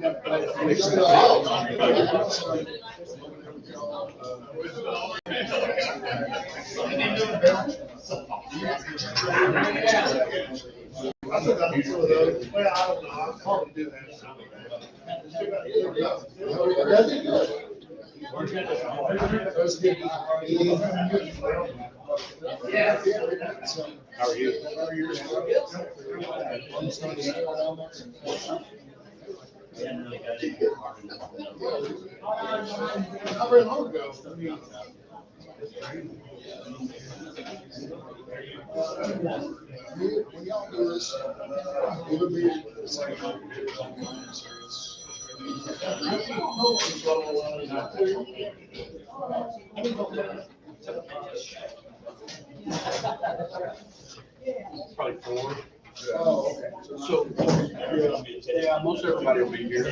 How are you? Not very long ago. When y'all do this, it'll be it's like Probably 4. oh, okay. So, yeah, most everybody will be here.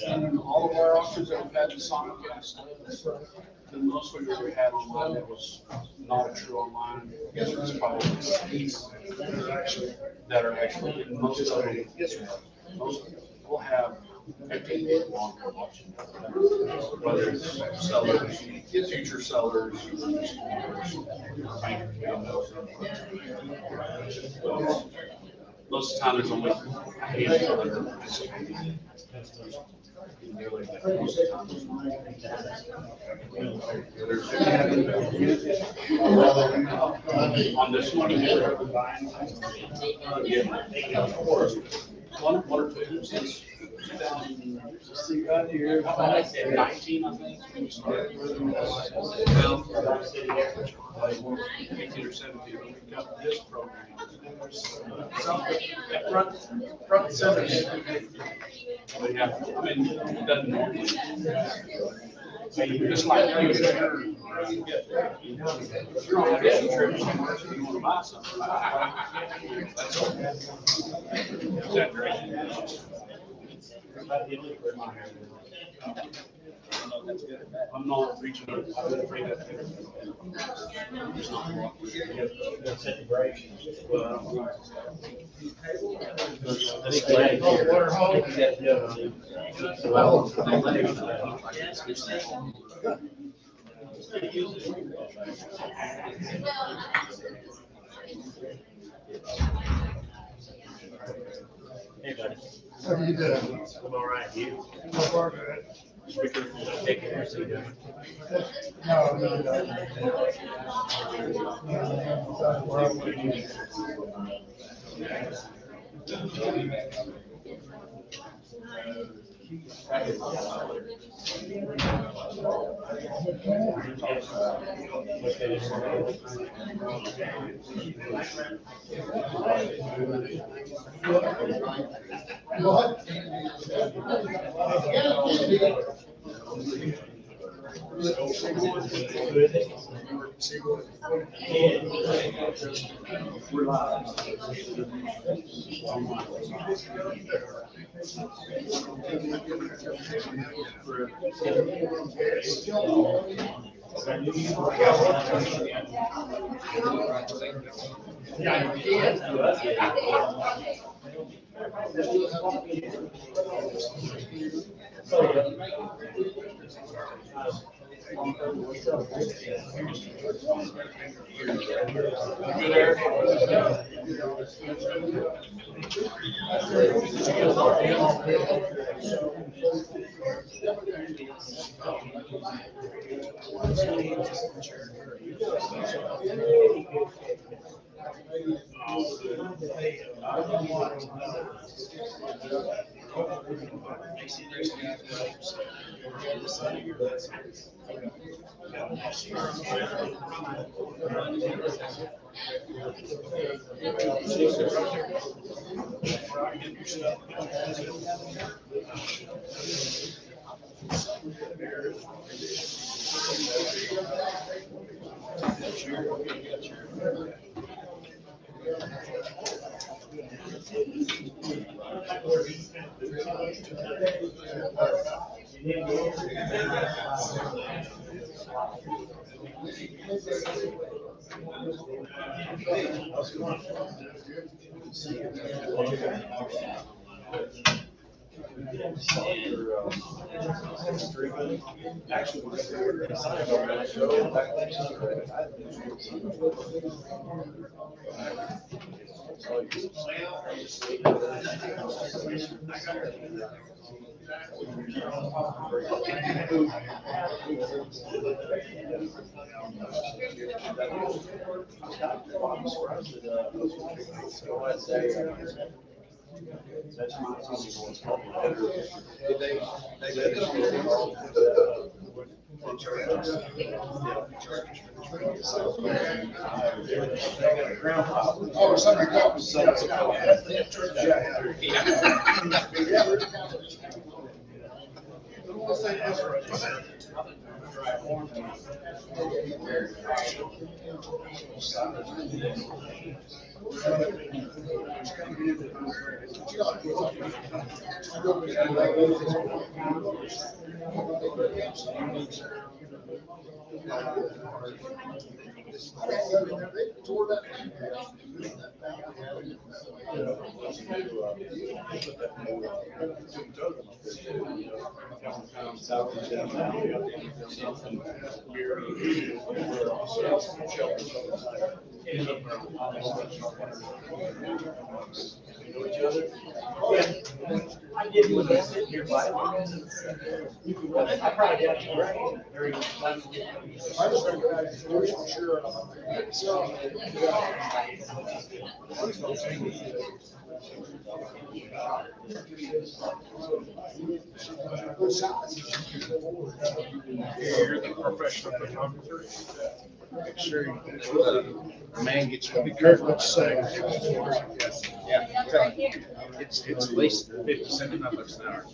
And all of our officers that we've had in Sonicast, the most we've ever had online that was not a true online, is probably 6 that are actually, and most of them, most will have 15 people on there watching. Whether it's sellers, future sellers, bank windows. Most of the time, there's only a handful that are participating. On this one, one or two since 2019, I think. We started. 18 or 17, when we got this program. Front center. But yeah, I mean, it doesn't normally. Just like you, if you're on a mission trip somewhere, so you want to buy something. That's all. Exaggeration. I'm not reaching out. I've been afraid that. I'm just not walking. Set the brakes. Hey, buddy. How you doing? I'm all right. You? So far, good. Take care. See you. No, no. What? We're live. Good, Eric. Oh, somebody got I did when I sit here by myself. I probably got you right. I just recognize the voice for sure. So, You're the professional photographer. Make sure the man gets you. Be careful what you say. Yeah. It's at least 50, 75 bucks an hour.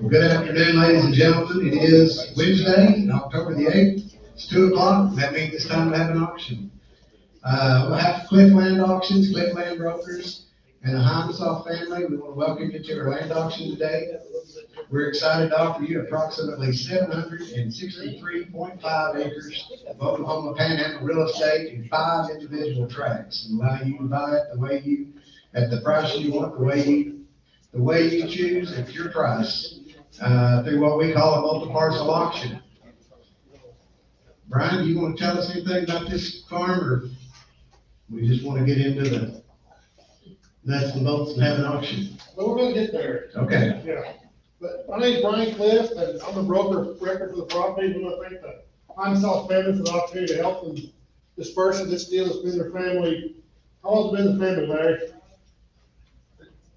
Good afternoon, ladies and gentlemen. It is Wednesday, October the 8th. It's 2 o'clock. That means it's time to have an auction. We'll have Cliffland Auctions, Cliffland Brokers. and the Heimensoft family, we want to welcome you to our land auction today. We're excited to offer you approximately 763.5 acres of Oklahoma Panhandle real estate in 5 individual tracts, and allow you to buy it the way you, at the price you want, the way you choose, at your price, through what we call a multi-parcel auction. Brian, do you want to tell us anything about this farm, or we just want to get into the nuts and bolts and have an auction? But we're gonna get there. Okay. Yeah. But my name's Brian Cliff, and I'm the broker of record for the property. We want to thank the Heimensoft family for the opportunity to help them disperse of this deal. It's been their family. How long has it been the family, Larry?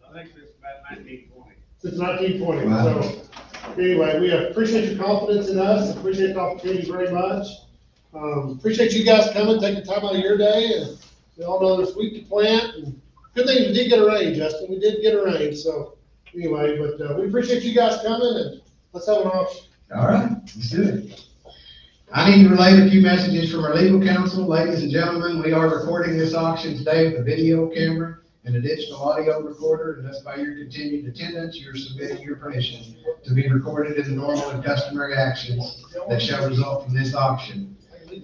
I think it's about 1920. Since 1920. Wow. So anyway, we appreciate your confidence in us. Appreciate the opportunity very much. Appreciate you guys coming, taking time out of your day, and we all know there's week to plant. And good thing we did get a rain, Justin. We did get a rain, so anyway, but we appreciate you guys coming, and let's have an auction. All right, let's do it. I need to relay a few messages from our legal counsel. Ladies and gentlemen, we are recording this auction today with a video camera and a digital audio recorder, and thus by your continued attendance, you're submitting your permission to be recorded in the normal and customary actions that shall result from this auction.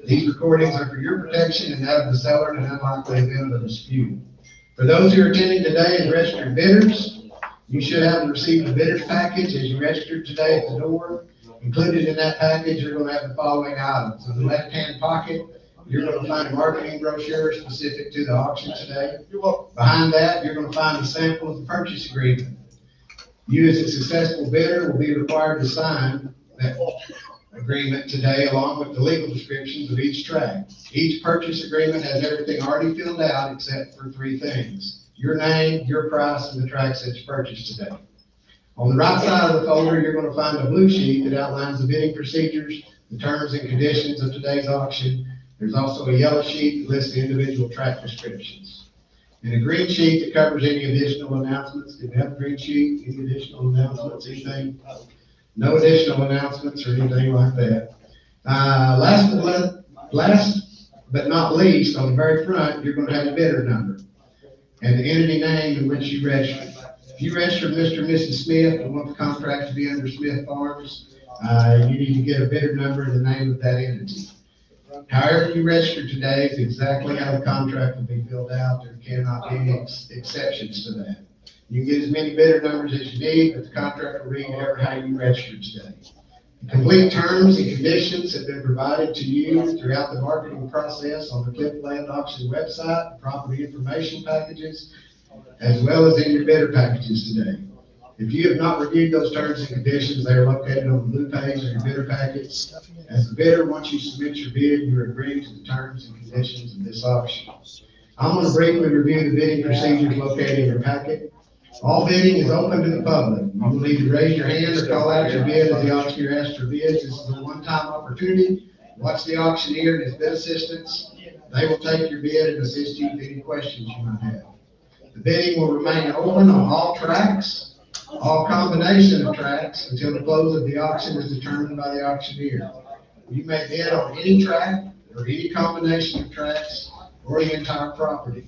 These recordings are for your protection and that of the seller in an unlikely event of a dispute. For those who are attending today as registered bidders, you should have received a bidder's package as you registered today at the door. Included in that package, you're going to have the following items. In the left-hand pocket, you're going to find a marketing brochure specific to the auction today. Behind that, you're going to find a sample of the purchase agreement. You, as a successful bidder, will be required to sign that agreement today, along with the legal descriptions of each tract. Each purchase agreement has everything already filled out except for 3 things: your name, your price, and the tracts that you purchased today. On the right side of the folder, you're going to find a blue sheet that outlines the bidding procedures, the terms and conditions of today's auction. There's also a yellow sheet that lists the individual tract descriptions. And a green sheet that covers any additional announcements. Did you have a green sheet? Any additional announcements, anything? No additional announcements or anything like that. Last but not least, on the very front, you're going to have a bidder number and the entity name in which you registered. If you registered Mr. and Mrs. Smith and want the contract to be under Smith Farms, you need to get a bidder number and the name of that entity. However you registered today is exactly how the contract will be filled out. There cannot be any exceptions to that. You can get as many bidder numbers as you need, but the contract will read how you registered today. The complete terms and conditions have been provided to you throughout the marketing process on the Cliff Land Auction website, the property information packages, as well as in your bidder packages today. If you have not reviewed those terms and conditions, they are located on the blue page of your bidder packets. As a bidder, once you submit your bid, you are agreeing to the terms and conditions of this auction. I'm going to briefly review the bidding procedures located in your packet. All bidding is open to the public. You will need to raise your hand or call out your bid as the auctioneer asks for bids. This is a one-time opportunity. Watch the auctioneer and his bid assistants. They will take your bid and assist you with any questions you might have. The bidding will remain open on all tracts, all combination of tracts, until the close of the auction is determined by the auctioneer. You may bid on any tract or any combination of tracts or the entire property.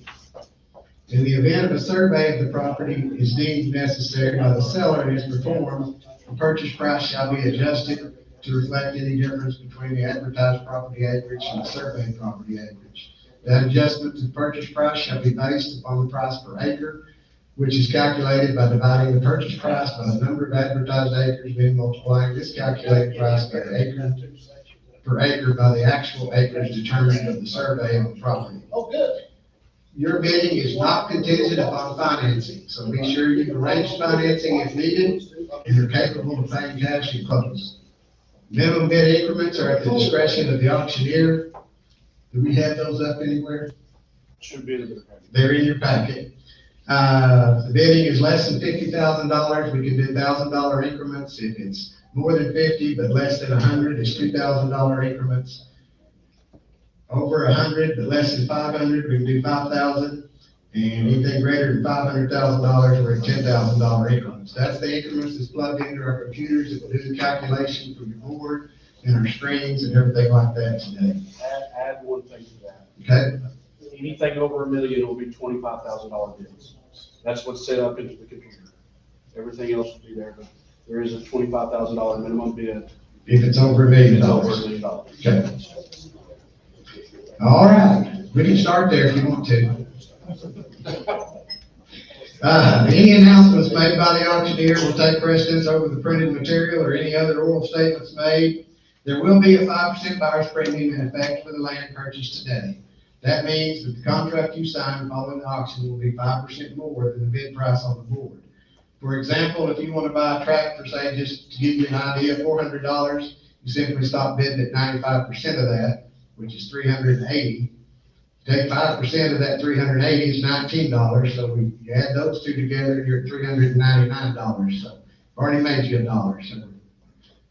In the event of a survey of the property is deemed necessary by the seller and is performed, the purchase price shall be adjusted to reflect any difference between the advertised property acreage and the surveyed property acreage. That adjustment to the purchase price shall be based upon the price per acre, which is calculated by dividing the purchase price by the number of advertised acres, then multiplying this calculated price by the acre per acre by the actual acres determined of the survey of the property. Oh, good. Your bidding is not contingent upon financing, so be sure you arrange financing if needed and are capable of paying cash and close. Minimum bid increments are at the discretion of the auctioneer. Do we have those up anywhere? Should be in the package. They're in your packet. The bidding is less than $50,000. We can do $1,000 increments. If it's more than 50, but less than 100, it's $2,000 increments. Over 100, but less than 500, we can do 5,000. And anything greater than $500,000, we're at $10,000 increments. That's the increments that's plugged into our computers that will do the calculation for your board and our screens and everything like that today. Add one thing to that. Okay? Anything over $1 million will be $25,000 bids. That's what's set up into the computer. Everything else will be there, but there is a $25,000 minimum bid. If it's over $1 million. It's over $1 million. Okay. All right, we can start there if you want to. Any announcements made by the auctioneer will take precedence over the printed material or any other oral statements made. There will be a 5% buyer's premium in effect for the land purchased today. That means that the contract you sign following the auction will be 5% more than the bid price on the board. For example, if you want to buy a tractor, say, just to give you an idea, $400, you simply stop bidding at 95% of that, which is $380. Take 5% of that $380 is $19. So you add those two together, you're at $399. So already made you $1. So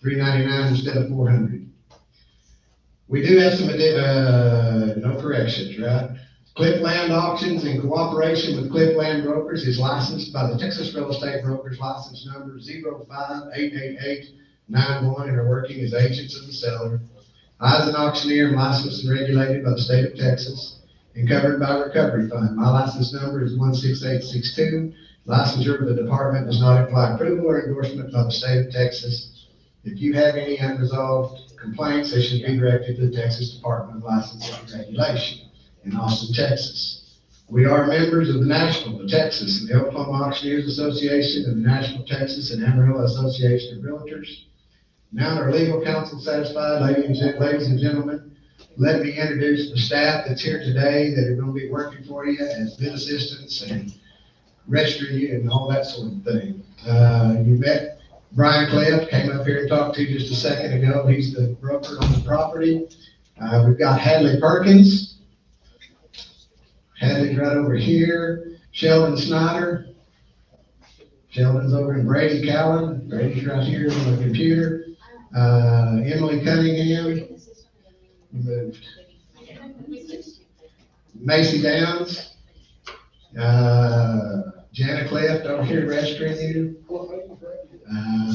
$399 instead of $400. We do have some no corrections, right? Cliff Land Auctions, in cooperation with Cliff Land Brokers, is licensed by the Texas Real Estate Brokers license number 0588891 and are working as agents of the seller. I, as an auctioneer, am licensed and regulated by the state of Texas and covered by a recovery fund. My license number is 16862. Licensure of the department does not imply approval or endorsement by the state of Texas. If you have any unresolved complaints, they should be directed to the Texas Department of Licensing and Regulation in Austin, Texas. We are members of the National, the Texas, and the Oklahoma Auctioneers Association, and the National Texas and Amarillo Association of Realtors. Now that our legal counsel satisfied, ladies and gentlemen, let me introduce the staff that's here today that are going to be working for you as bid assistants and registering you and all that sort of thing. You met Brian Cliff, came up here and talked to you just a second ago. He's the broker on the property. We've got Hadley Perkins. Hadley's right over here. Sheldon Snyder. Sheldon's over in Brady Callan. Brady's right here on the computer. Emily Cunningham. Moved. Macy Downs. Jana Cleft over here registering you.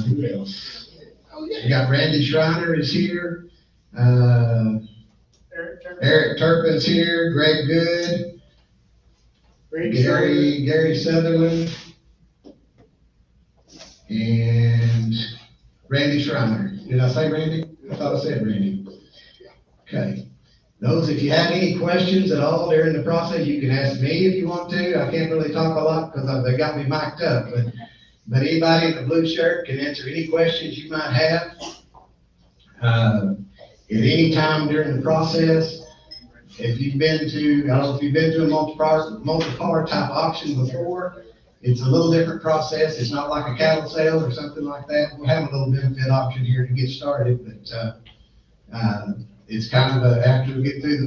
Who else? We got Randy Schreiner is here. Eric Turpin's here. Greg Good. Gary Sutherland. And Randy Schreiner. Did I say Randy? I thought I said Randy. Okay. Those, if you have any questions at all during the process, you can ask me if you want to. I can't really talk a lot because they got me mic'd up, but anybody in the blue shirt can answer any questions you might have. At any time during the process. If you've been to, I don't know if you've been to a multi-par type auction before, it's a little different process. It's not like a cattle sale or something like that. We'll have a little benefit auction here to get started, but it's kind of after we get through the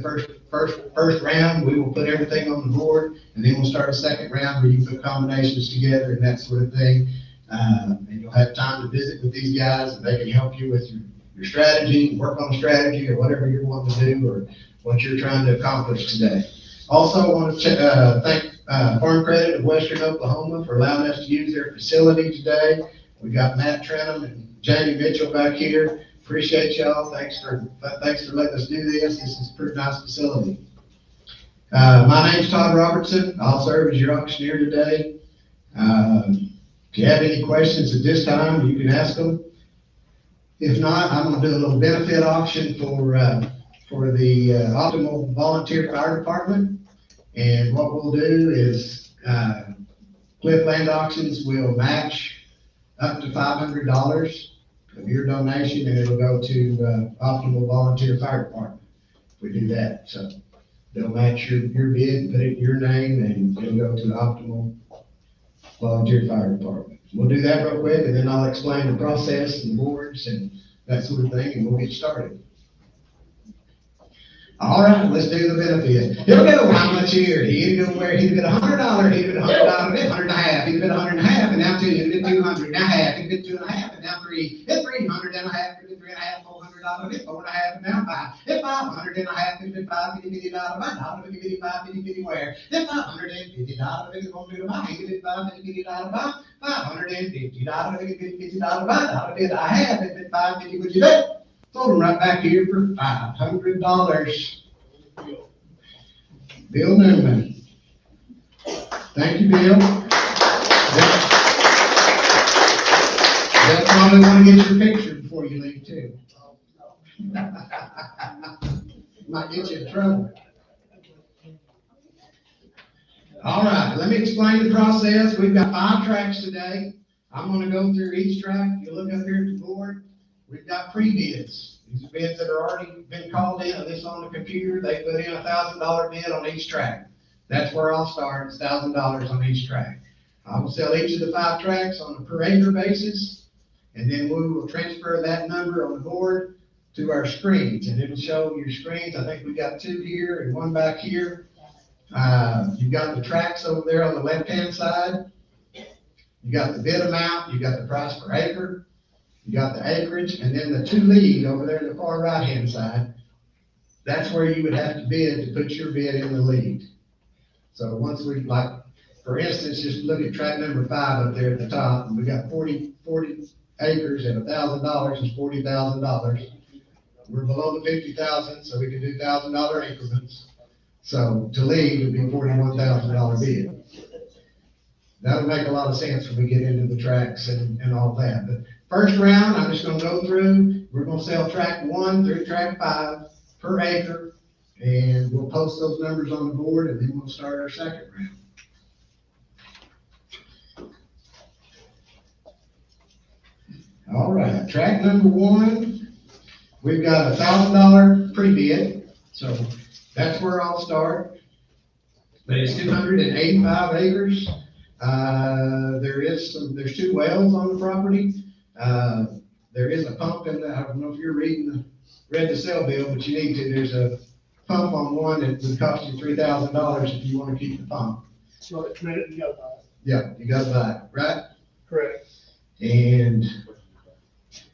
first round, we will put everything on the board, and then we'll start a second round where you put combinations together and that sort of thing. And you'll have time to visit with these guys, and they can help you with your strategy, work on a strategy, or whatever you're wanting to do, or what you're trying to accomplish today. Also, I want to thank Farm Credit of Western Oklahoma for allowing us to use their facility today. We got Matt Trenum and Jamie Mitchell back here. Appreciate y'all. Thanks for letting us do this. This is a pretty nice facility. My name's Todd Robertson. I'll serve as your auctioneer today. If you have any questions at this time, you can ask them. If not, I'm going to do a little benefit auction for the Optimal Volunteer Fire Department. And what we'll do is Cliff Land Auctions will match up to $500 of your donation, and it'll go to Optimal Volunteer Fire Department if we do that. So they'll match your bid, put it in your name, and it'll go to the Optimal Volunteer Fire Department. We'll do that real quick, and then I'll explain the process and the boards and that sort of thing, and we'll get started. All right, let's do the benefit. He'll go how much here? He'll go where? He'll get $100. He'll get $100. $100 and a half. He'll get $100 and a half, and now two. He'll get $200 and a half. He'll get $2 and a half, and now three. Hit $300 and a half. He'll get $3 and a half. $400. Hit $4 and a half, and now five. Hit $500 and a half. He'll get $5 $50 $5 $50 where? Hit $550. If you want to do the money, he'll get $5 $50 $550. He'll get $50 $5 I have. If it's $550, would you bet? Sold them right back here for $500. Bill Newman. Thank Thank you, Bill. They'll probably want to get your picture before you leave too. Might get you in trouble. All right, let me explain the process. We've got 5 tracks today. I'm going to go through each track. You look up here at the board. We've got pre-bids. These are bids that are already been called in. This on the computer. They put in a $1,000 bid on each track. That's where I'll start. It's $1,000 on each track. I will sell each of the 5 tracks on a per acre basis, and then we will transfer that number on the board to our screens, and it'll show your screens. I think we got 2 here and 1 back here. You've got the tracks over there on the left-hand side. You got the bid amount, you got the price per acre, you got the acreage, and then the 2 lead over there in the far right-hand side. That's where you would have to bid to put your bid in the lead. So once we, like, for instance, just look at track number 5 up there at the top, and we got 40 acres at $1,000 is $40,000. We're below the 50,000, so we can do $1,000 increments. So to lead would be $41,000 bid. That'll make a lot of sense when we get into the tracks and all that. But first round, I'm just gonna go through, we're gonna sell track 1 through track 5 per acre, and we'll post those numbers on the board, and then we'll start our second round. All right, track number 1, we've got a $1,000 pre-bid, so that's where I'll start. But it's 285 acres. There's 2 wells on the property. There is a pump in the, I don't know if you're read the cell bill, but you need to. There's a pump on one that would cost you $3,000 if you want to keep the pump. So it's made it, you gotta buy it. Yeah, you got to buy it, right? Correct. And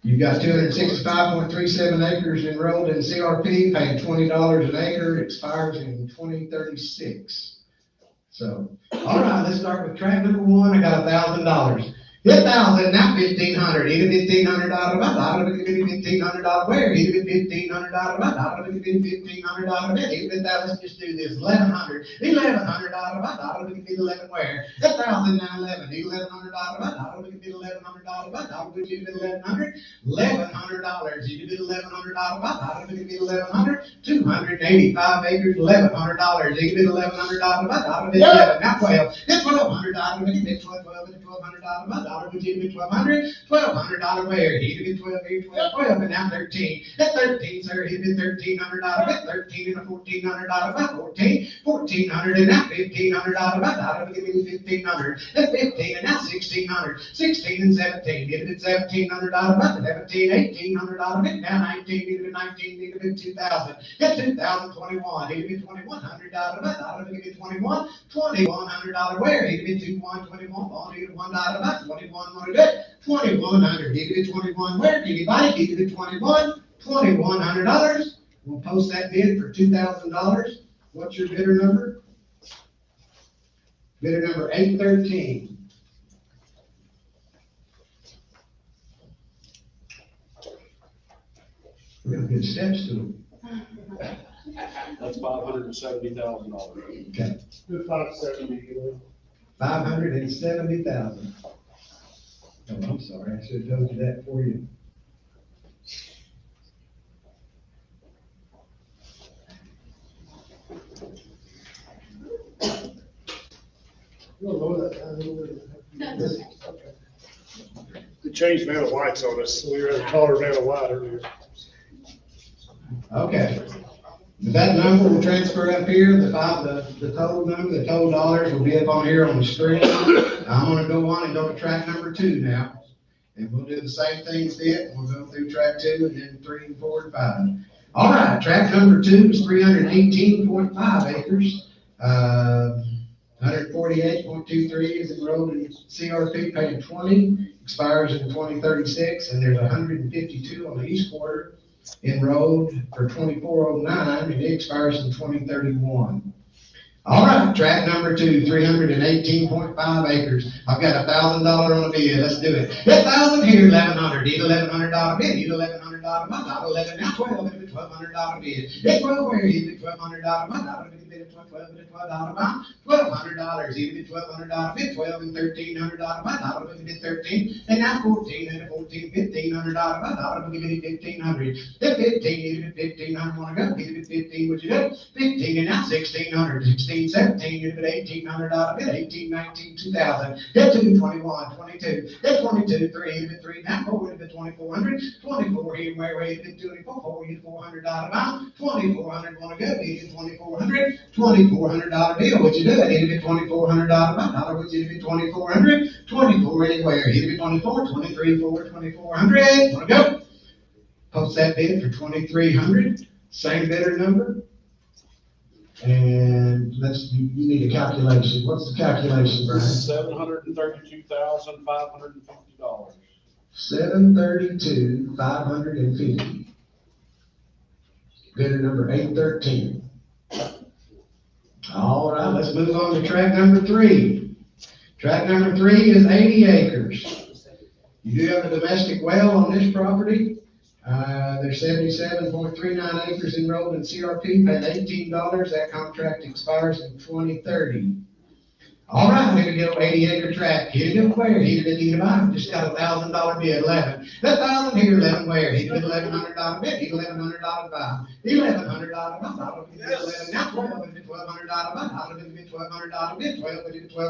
you've got 265.37 acres enrolled in CRP, paying $20 an acre, expires in 2036. So, all right, let's start with track number 1. I got $1,000. Hit 1,000, now 1,500. Either $1,500 by dollar, $1,500 where? Either $1,500 by dollar, $1,500 bit. Either that, let's just do this. 1,100. $1,100 by dollar, $11 where? 1,000 now 11. $1,100 by dollar, $1,100 by dollar, $1,100. $1,100. You do $1,100 by dollar, $1,100. 285 acres, $1,100. You do $1,100 by dollar, $11. Now 12. It's $1,200. It's $1,200 by dollar. Would you be $1,200? $1,200 where? He did 12, here 12, 12, and now 13. At 13, sir, he did $1,300. At 13 and a $1,400 by 14. 1,400 and now $1,500 by dollar. Give me 1,500. At 15 and now 1,600. 16 and 17. He did $1,700 by 17. $1,800 bit. Now 19. He did 19. He did 2,000. At 2,021. He did $2,100 by dollar. Give me 21. $2,100 where? He did 21. He did $1 by 21. 2,100. He did 21 where? Anybody? He did 21. $2,100. We'll post that bid for $2,000. What's your bidder number? Bidder number 813. We got good steps to it. That's $570,000. Okay. Do 570. 570,000. Oh, I'm sorry, I should have told you that for you. You don't know that. Okay. They changed Vanna White's on us, so we were at a taller Vanna White earlier. Okay. That number will transfer up here, the total number, the total dollars will be up on here on the screen. I'm gonna go on and go to track number 2 now. And we'll do the same thing with it. We'll go through track 2 and then 3 and 4 and 5. All right, track number 2 is 318.5 acres. 148.23 is enrolled in CRP, paying 20, expires in 2036, and there's 152 on the east quarter enrolled for 2409, and it expires in 2031. All right, tract number 2, 318.5 acres. I've got $1,000 on the bid. Let's do it. 1,000 here, 1,100. Need $1,100 bid. Need $1,100 my not 11 now 12. It's $1,200 bid. It's 12 where you get $1,200 my not bid. It's $12 my $1,200. You get $1,200 bid. 12 and $1,300 my not bid. 13 and now 14 and 14 $1,500 my not bid. 1,500. At 15 you get 1,500. Want to go? Get it 15. What you do? 15 and now 1,600. 16, 17, you get $1,800 bid, 18, 19, 2,000, get 2, 21, 22, get 22, 3, you get 3, now 4, you get 2,400, 24, here, where, you get 24, 4, you get $400 amount, 2,400, want to go, you get 2,400, $2,400 deal, what you do, you get $2,400 amount, dollar, what you get 2,400, 24 anywhere, you get 24, 23, 4, 2,400, want to go, post that bid for 2,300, same bidder number. And you need a calculation. What's the calculation, Brian? $732,550. $732,550. Bidder number 813. All right, let's move on to tract number 3. Tract number 3 is 80 acres. You do have a domestic well on this property. There's 77.39 acres enrolled in CRP, paying $18. That contract expires in 2030. All right, here we go, 80-acre tract. Here you go, where? Here you go, buy. Just got $1,000 bid, 11. 1,000 here, 11 where? Here you go, $1,100 bid. Here $1,100 buy. $1,100 buy. $11. Now 12, $1,200 buy. $1,200 bid, $1,200 bid. 12,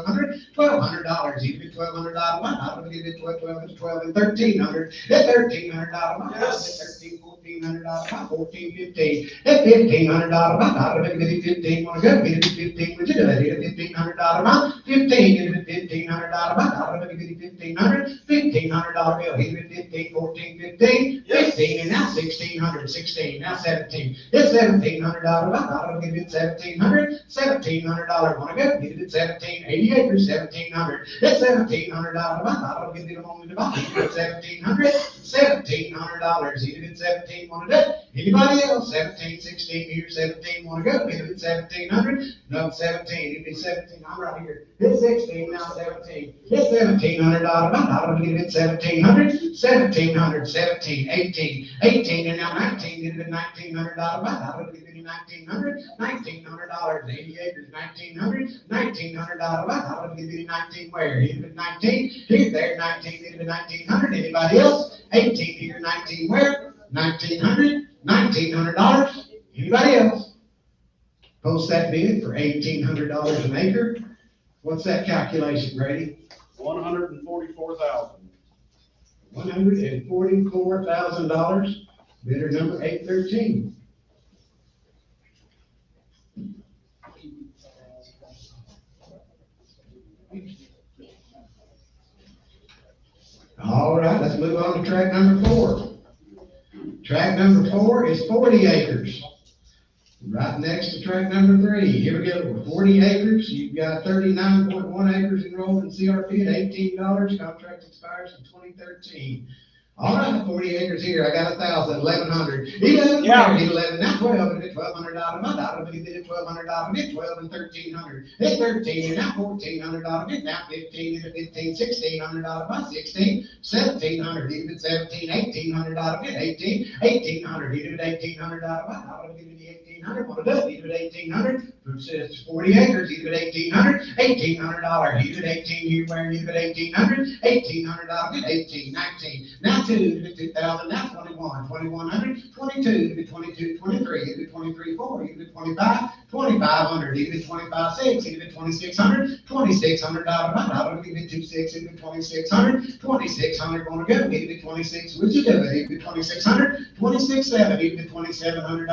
$1,200. $1,200. Here you go, $1,200 buy. $1,200 bid, 12, 12 and $1,300. $1,300 buy. $13, $1,400 buy. 14, 15. $1,500 buy. $1,000 bid, 15. Want to go? Bid 15. Would you do that? $1,500 buy. 15, $1,500 buy, $1,500 bill, he did 15, 14, 15, 15, and now 1,600, 16, now 17. It's $1,700 buy, $1,700, $1,700, want to go, get it at 17, 80 acres, 1,700. It's $1,700 buy, $1,700, get it only to buy, $1,700, $1,700, he did 17, want to do. Anybody else? 17, 16 here, 17, want to go, get it at 1,700, no, 17, it'd be 17, I'm right here. It's 16, now 17. It's $1,700 buy, get it at 1,700, 1,700, 17, 18, 18, and now 19, get it at $1,900 buy, get it at $1,900, $1,900, 80 acres, $1,900, $1,900 buy, get it at 19 where? Get it at 19, here, there, 19, get it at 1,900, anybody else? 18 here, 19 where? 1,900, $1,900, anybody else? Post that bid for $1,800 an acre. What's that calculation, Grady? $144,000. $144,000. Bidder number 813. All right, let's move on to tract number 4. Tract number 4 is 40 acres. Right next to tract number 3. Here we go, 40 acres. You've got 39.1 acres enrolled in CRP at $18. Contract expires in 2013. All right, 40 acres here. I got 1,000, 1,100. 11, Yeah. 11, now 12, get $1,200 my dollar, but get $1,200, get 12 and 1,300. It's 13, and now $1,400, get now 15, and 15, $1,600 by 16, 1,700, even 17, $1,800, get 18, 1,800, even $1,800 by dollar, give me the 1,800, what it does, even 1,800, it's 40 acres, even $1,800, $1,800, even 18, you where even $1,800, $1,800, get 18, 19, now 2, 2,000, now 21, 2,100, 22, 22, 23, 23, 4, 25, 2,500, even 25, 6, even 2,600, $2,600, even 26, even 2,600, 2,600, want to go, even 26, would you do it, even 2,600, 26,7, even 2,700,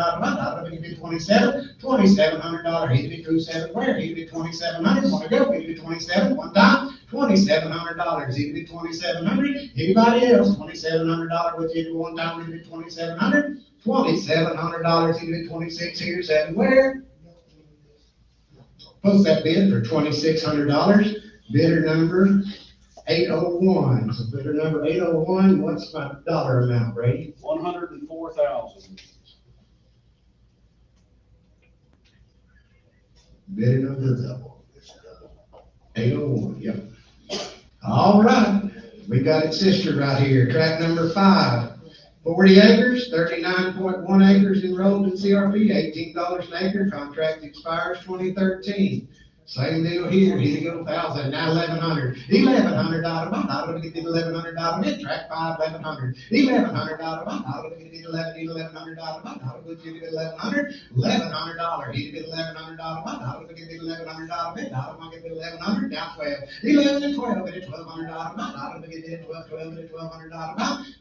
even 27, $2,700, even 27, where, even 2,700, want to go, even 27, one time, $2,700, even 2,700, anybody else, $2,700, with you one time, even 2,700, $2,700, even 26 here, 7 where? Post that bid for $2,600, bidder number 801. So bidder number 801, what's my dollar amount, Brady? $104,000. Bid number 801, yep. All right, we got its sister right here, track number 5. 40 acres, 39.1 acres enrolled in CRP, $18 an acre, contract expires 2013. Same deal here, here you go, 1,000, now 1,100. $1,100, my dollar, we get $1,100 bid, track 5, 1,100. $1,100, my dollar, we get $1,100, my dollar, we get $1,100. $1,100, he get $1,100, my dollar, we get $1,100 bid, dollar, I get $1,100, down 12. 11 and 12, get $1,200, my dollar, we get 12, 12, get $1,200,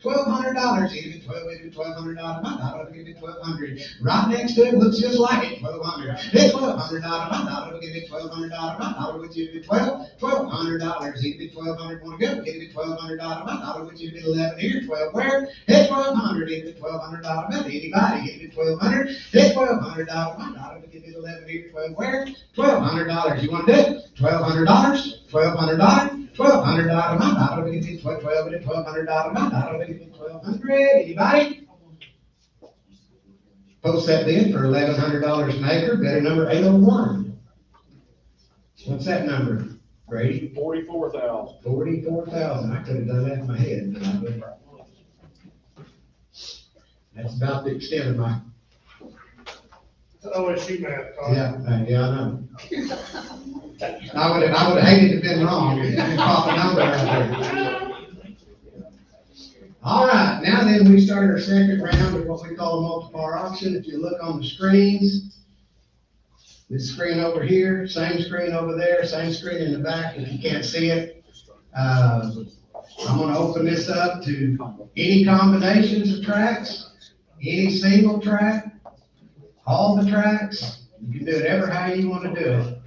$1,200, he get 12, we get $1,200, my dollar, we get $1,200. Right next to it looks just like it, $1,200. It's $1,200, my dollar, we get $1,200. My dollar, would you be $1,200? He'd be $1,200. Want to go? He'd be $1,200. My dollar, would you be 11 here? 12 where? It's $1,200. He'd be $1,200. Bet anybody, he'd be $1,200. It's $1,200. My dollar, would you be 11 here? 12 where? $1,200. You want to do it? $1,200. $1,200. $1,200. My dollar, would you be $1,200. My dollar, would you be $1,200? Anybody? Post that bid for $1,100 an acre. Bidder number 801. What's that number, Brady? 44,000. 44,000. I could have done that in my head, but I didn't. That's about the extent of my. It's an OSU math, Carl. Yeah, I know. I would have hated to have been wrong and caught the number out there. All right, now then we start our second round of what we call a multi-par auction. If you look on the screens, this screen over here, same screen over there, same screen in the back if you can't see it. I'm gonna open this up to any combinations of tracks, any single track, all the tracks. You can do it ever how you wanna do it.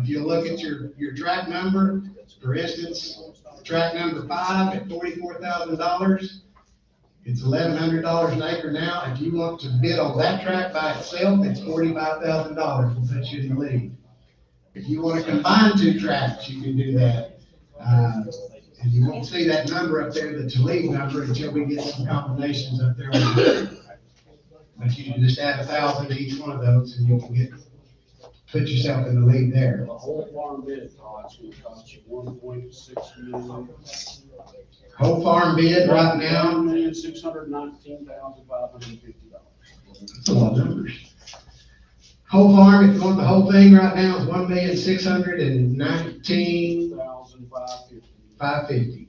If you look at your track number, for instance, track number 5 at $44,000. It's $1,100 an acre now. If you want to bid on that track by itself, it's $45,000. We'll put you in the lead. If you want to combine two tracks, you can do that. And you won't see that number up there, the lead number, until we get some combinations up there. But you can just add 1,000 to each one of those, and you can put yourself in the lead there. The whole farm bid cost will cost you $1.6 million. Whole farm bid right now. $1,619,550. That's a lot of numbers. Whole farm, if you want the whole thing right now, is $1,619,550.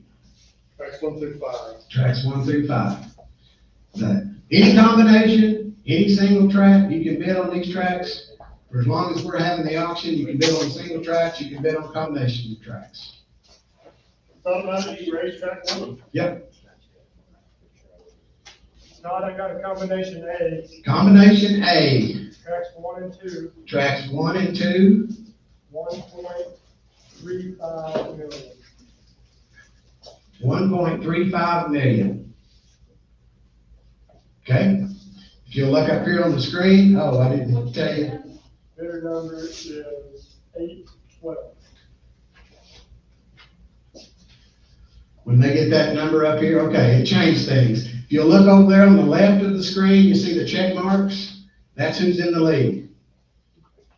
Tracks 1 through 5. Tracks 1 through 5. But any combination, any single track, you can bid on these tracks. For as long as we're having the auction, you can bid on single tracks, you can bid on combination of tracks. Thought about it, you raised track 1? Yep. Todd, I got a combination A, Combination A, tracks 1 and 2, tracks 1 and 2, 1.35 million. 1.35 million. Okay? If you'll look up here on the screen, oh, I didn't tell you. Bidder number is 812. When they get that number up here, okay, it changed things. If you'll look over there on the left of the screen, you see the check marks. That's who's in the lead.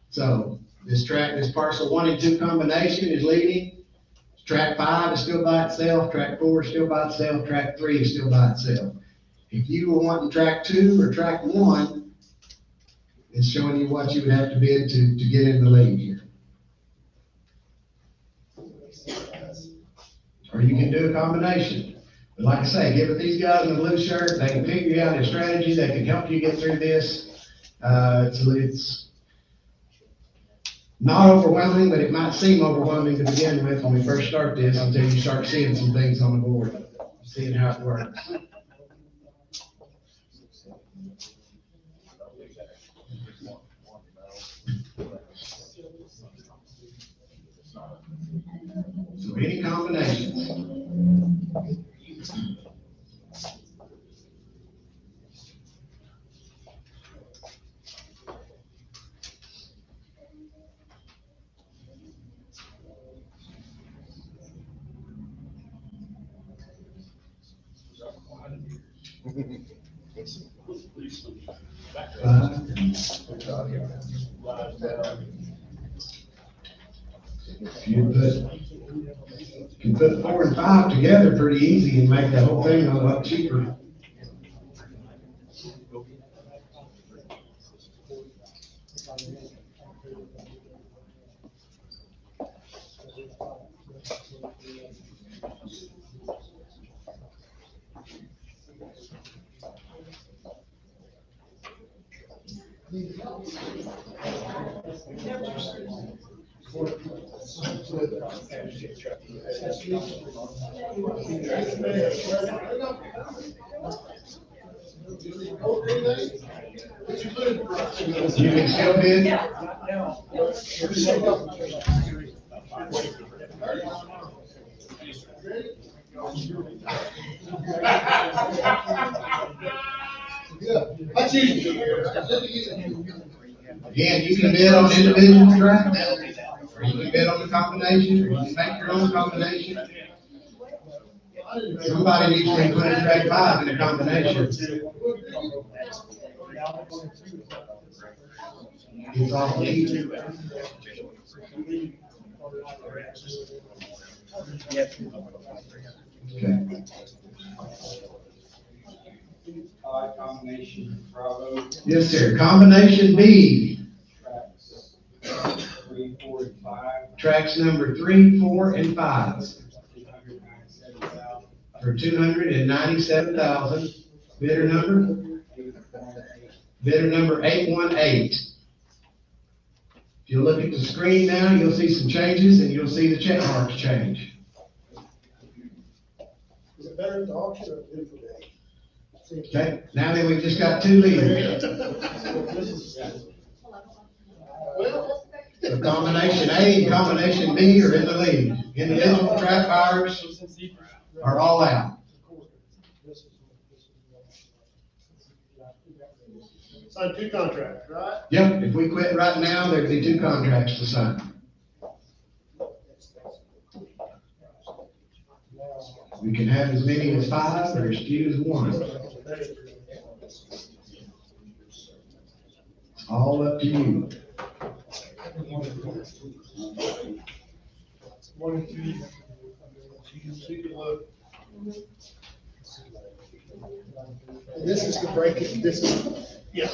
So this parcel 1 and 2 combination is leading. Track 5 is still by itself. Track 4 is still by itself. Track 3 is still by itself. If you were wanting track 2 or track 1, it's showing you what you would have to bid to get in the lead here. Or you can do a combination. But like I say, give it these guys in a blue shirt. They can figure out a strategy. They can help you get through this. It's not overwhelming, but it might seem overwhelming to begin with when we first start this until you start seeing some things on the board, seeing how it works. So any combinations. You put 4 and 5 together pretty easy and make the whole thing a lot cheaper. You can still bid. That's easy. Again, you can bid on individual tracks, or you can bid on the combination, or you can make your own combination. Somebody needs to put in track 5 in a combination. It's awful easy. Okay. Combination Bravo. Yes, sir. Combination B, Tracks 3, 4, and 5. tracks number 3, 4, and 5 $297,000. for $297,000. Bidder number? Bidder number 818. If you look at the screen now, you'll see some changes and you'll see the check marks change. Is it better at the auction or bid for day? Okay, now then we've just got 2 leaders. Well, So combination A and combination B are in the lead. Individual track buyers are all out. signed 2 contracts, right? Yep, if we quit right now, there'd be 2 contracts to sign. We can have as many as 5 or as few as 1. It's all up to you. And this is the break, this is, yeah,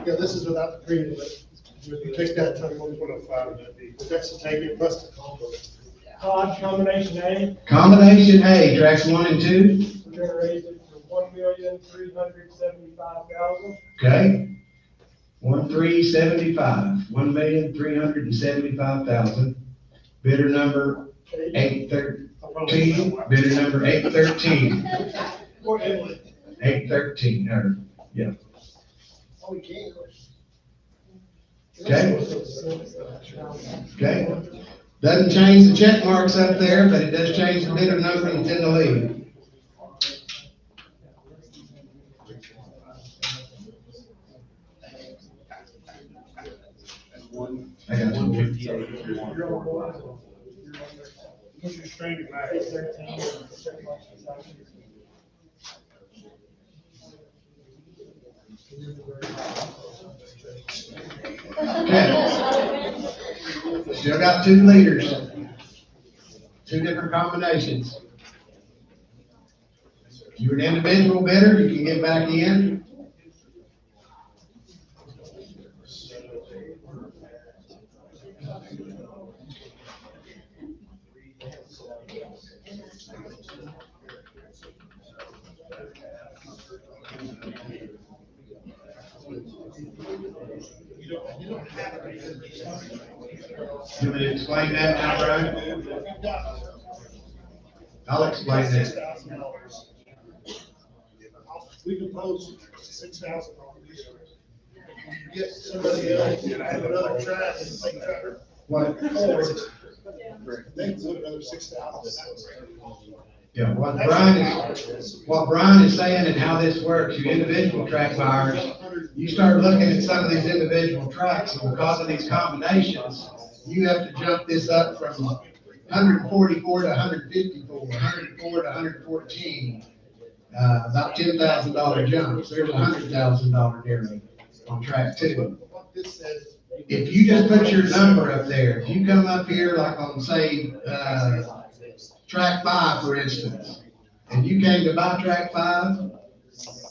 this is without the premium, but if you take that time, 1.05 would that be, but that's to take it plus the combo. Todd, combination A, Combination A, tracks 1 and 2, we're gonna raise it to $1,375,000. okay? 1,375, 1,375,000. Bidder number 813, bidder number 813. 813, yeah. Oh, we can. Okay. Okay. Doesn't change the check marks up there, but it does change the bidder number that's in the lead. I got you. What's your straight back? 813. Okay. Still got 2 leaders. 2 different combinations. If you're an individual bidder, you can get back in. You want me to explain that now, Brian? I'll explain that. We propose $6,000. Get somebody else, another track, and take track. What? They can put another 6,000. Yeah, what Brian is saying and how this works, you individual track buyers, you start looking at some of these individual tracks, and because of these combinations, you have to jump this up from 144 to 154, 104 to 114, about $10,000 jumps. There's a $100,000 difference on track 2. What this says, if you just put your number up there, if you come up here like on, say, track 5, for instance, and you came to buy track 5,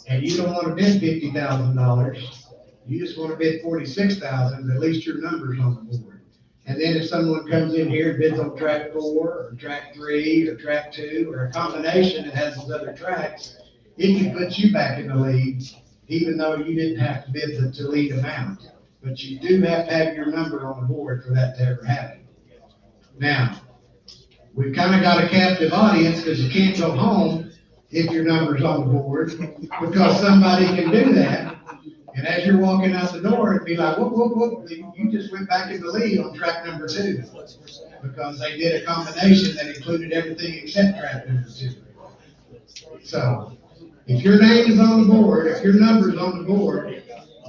and you don't wanna bid $50,000, you just wanna bid 46,000, at least your number's on the board. And then if someone comes in here and bids on track 4, or track 3, or track 2, or a combination that has those other tracks, it can put you back in the lead, even though you didn't have to bid the lead amount. But you do have to have your number on the board for that to ever happen. Now, we've kind of got a captive audience, because you can't go home if your number's on the board, because somebody can do that. And as you're walking out the door, it'd be like, whoop, you just went back in the lead on track number 2, because they did a combination that included everything except track number 2. So, if your name is on the board, if your number's on the board,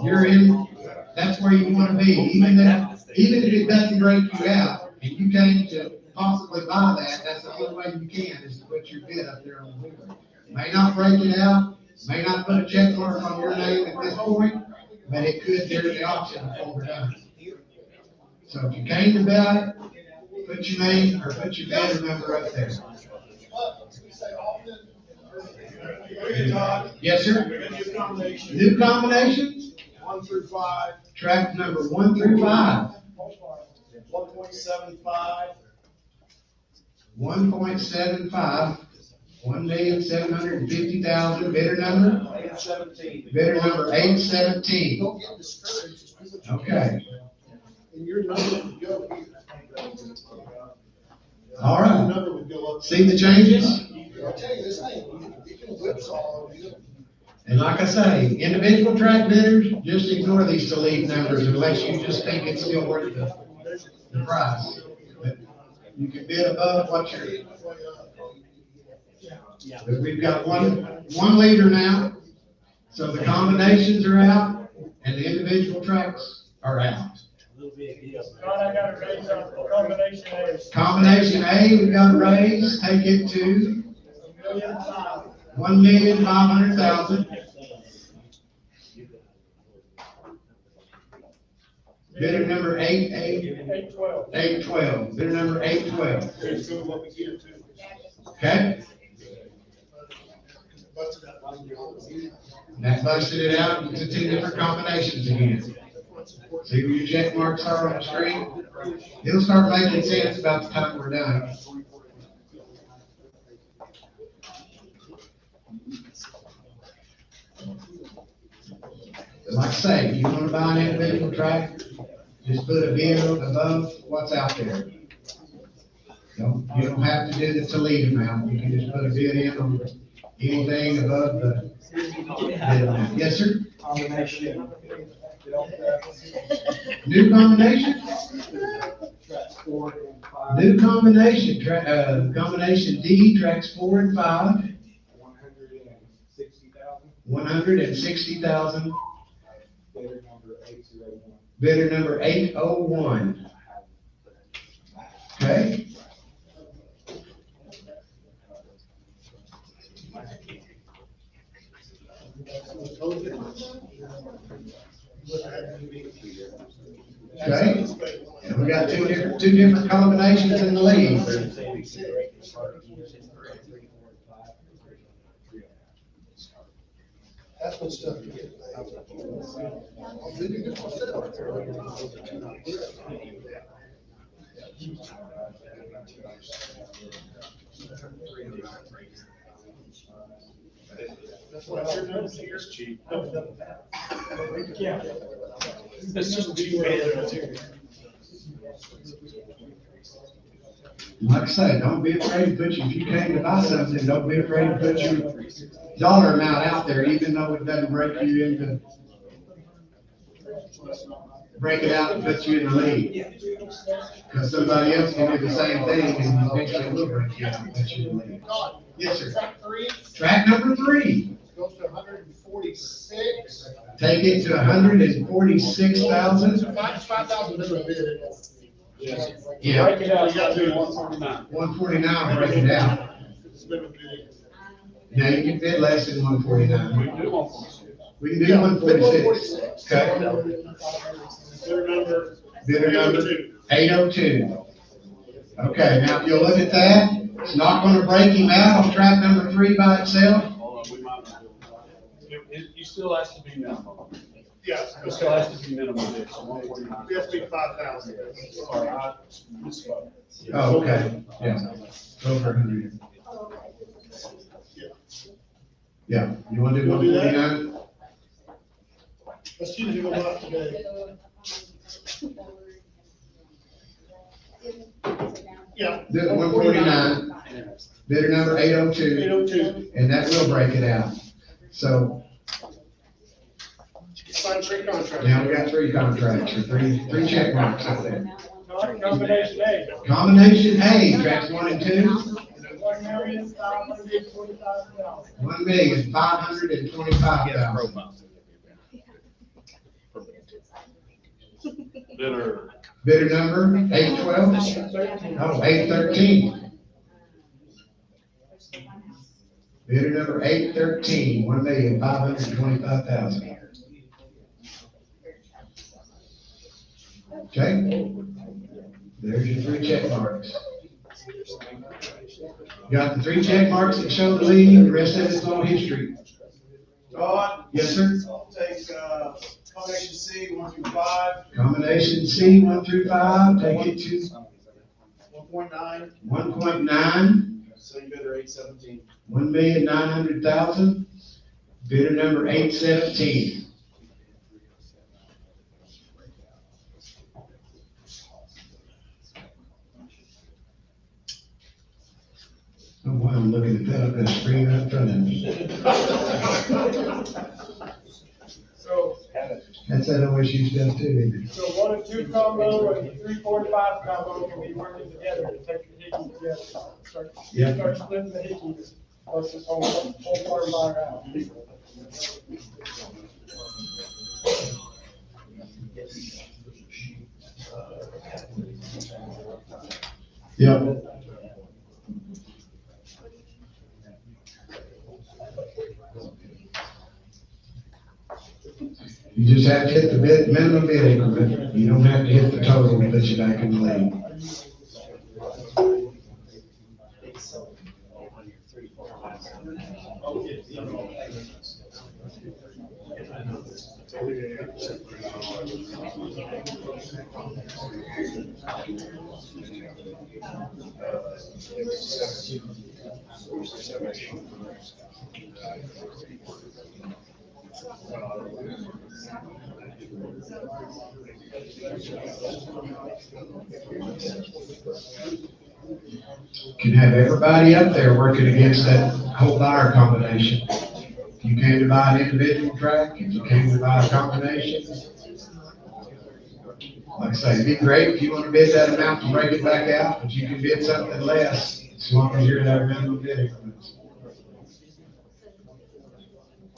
you're in, that's where you want to be. Even if it doesn't break you out, and you came to possibly buy that, that's the only way you can, is to put your bid up there on the board. May not break it out, may not put a check mark on your name at this point, but it could during the auction before we're done. So if you came to buy it, put your name or put your bid number up there. Yes, sir. New combinations? 1 through 5. Track number 1 through 5. 1.75. 1.75. 1,750,000. Bidder number? 817. Bidder number 817. Don't get discouraged. Okay. And your number would go here. All Your right. number would go up. See the changes? I'll tell you this thing, you can whipsaw over you. And like I say, individual track bidders, just ignore these delete numbers unless you just think it's still worth the price. But you can bid above what you're. But we've got one leader now, so the combinations are out and the individual tracks are out. God, I gotta raise up combination A. Combination A, we've got to raise, take it to $1,500,000. 1,500,000. Bidder number 812. 812. Bidder number 812. It's going up again too. Okay? Busted out. That busted it out into 2 different combinations again. See where your check marks are on the screen? It'll start making sense about the time we're done. But like I say, if you want to buy an individual track, just put a bid above what's out there. You don't have to do the lead amount. You can just put a bid in on anything above the bid amount. Yes, sir? Combination. New combination? Tracks 4 and 5. New combination, combination D, tracks 4 and 5, 160,000. 160,000. Bidder number 801. Bidder number 801. Okay? Okay? And we got two different combinations in the lead. That's what stuff you get. That's what your numbers here is cheap. Yeah. It's just cheap bid. Like I say, don't be afraid to put if you came to buy something, don't be afraid to put your dollar amount out there, even though it doesn't break you into, break it out and put you in the lead. Because somebody else can do the same thing and eventually will break you out and put you in the lead. Yes, sir. Track 3 Track number 3, goes to 146. take it to 146,000. 5,000 minimum bid. Yeah, Break it out. You gotta do 149. 149, break it out. It's minimum bid. Now you can bid less than We 149. can do 146. We can do 146. Okay. Bidder number Bidder number 802. Okay, now if you'll look at that, it's not gonna break him out on track number 3 by itself. Hold on, we might. He still has to be minimum. Yes. It still has to be minimum bid, so 149. We have to be 5,000. Sorry, I misspoke. Oh, okay, yeah. Over 100. Yeah, you wanna do Wanna do that? 149? Let's choose to go out today. Yeah. Do it 149, bidder number 802, 802. and that will break it out. So Sign trade contract. now we got 3 contracts, or three check marks up there. Combination A, Combination A, tracks 1 and 2, $1,525,000. $1,525,000. Bidder. Bidder number 812, oh, 813. Bidder number 813, $1,525,000. Okay, there's your 3 check marks. Got the 3 check marks that show the lead, the rest of it's all history. Todd? Yes, sir. I'll take, combination C, 1 through 5, Combination C, 1 through 5, take it to 1.9, 1.9, same bidder, 817. $1,900,000. Bidder number 817. Oh, wow, I'm looking at that, I've got a screen right in front of me. So, That's that OSU stuff too, isn't it? so 1 and 2 combo and 3, 4, and 5 combo can be working together to take the hickey together. Yep. Start splitting the hickey, plus this whole farm buyer out. Yep. You just have to hit the minimum bid increment. You don't have to hit the total to put you back in the lead. Can have everybody up there working against that whole buyer combination. If you came to buy an individual track, if you came to buy a combination, like I say, it'd be great if you want to bid that amount to break it back out, but you can bid something less as long as you're in that minimum bid increments.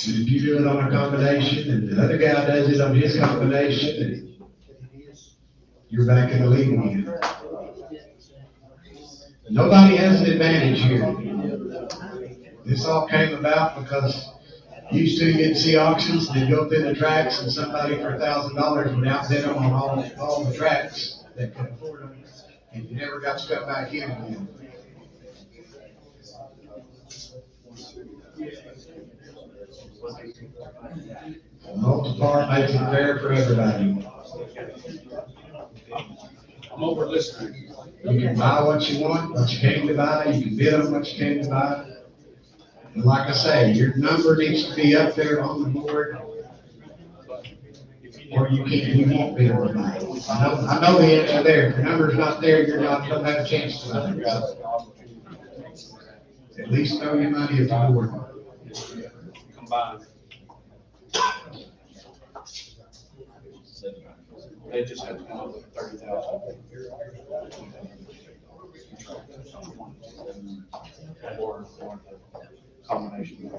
And if you do it on a combination and the other guy does it on his combination, and you're back in the lead again. Nobody has an advantage here. This all came about because used to you'd see auctions, they'd go through the tracks and somebody for $1,000 would outbid them on all the tracks that could afford them, and you never got to come back in again. Multiply makes it fair for everybody. I'm over listening. You can buy what you want, what you came to buy, you can bid on what you came to buy. And like I say, your number needs to be up there on the board, or you won't be able to buy it. I know the answer there. If your number's not there, you're not gonna have a chance to buy it. So at least throw your money at the board. Combined. They just have to come up with 30,000. Or the combination.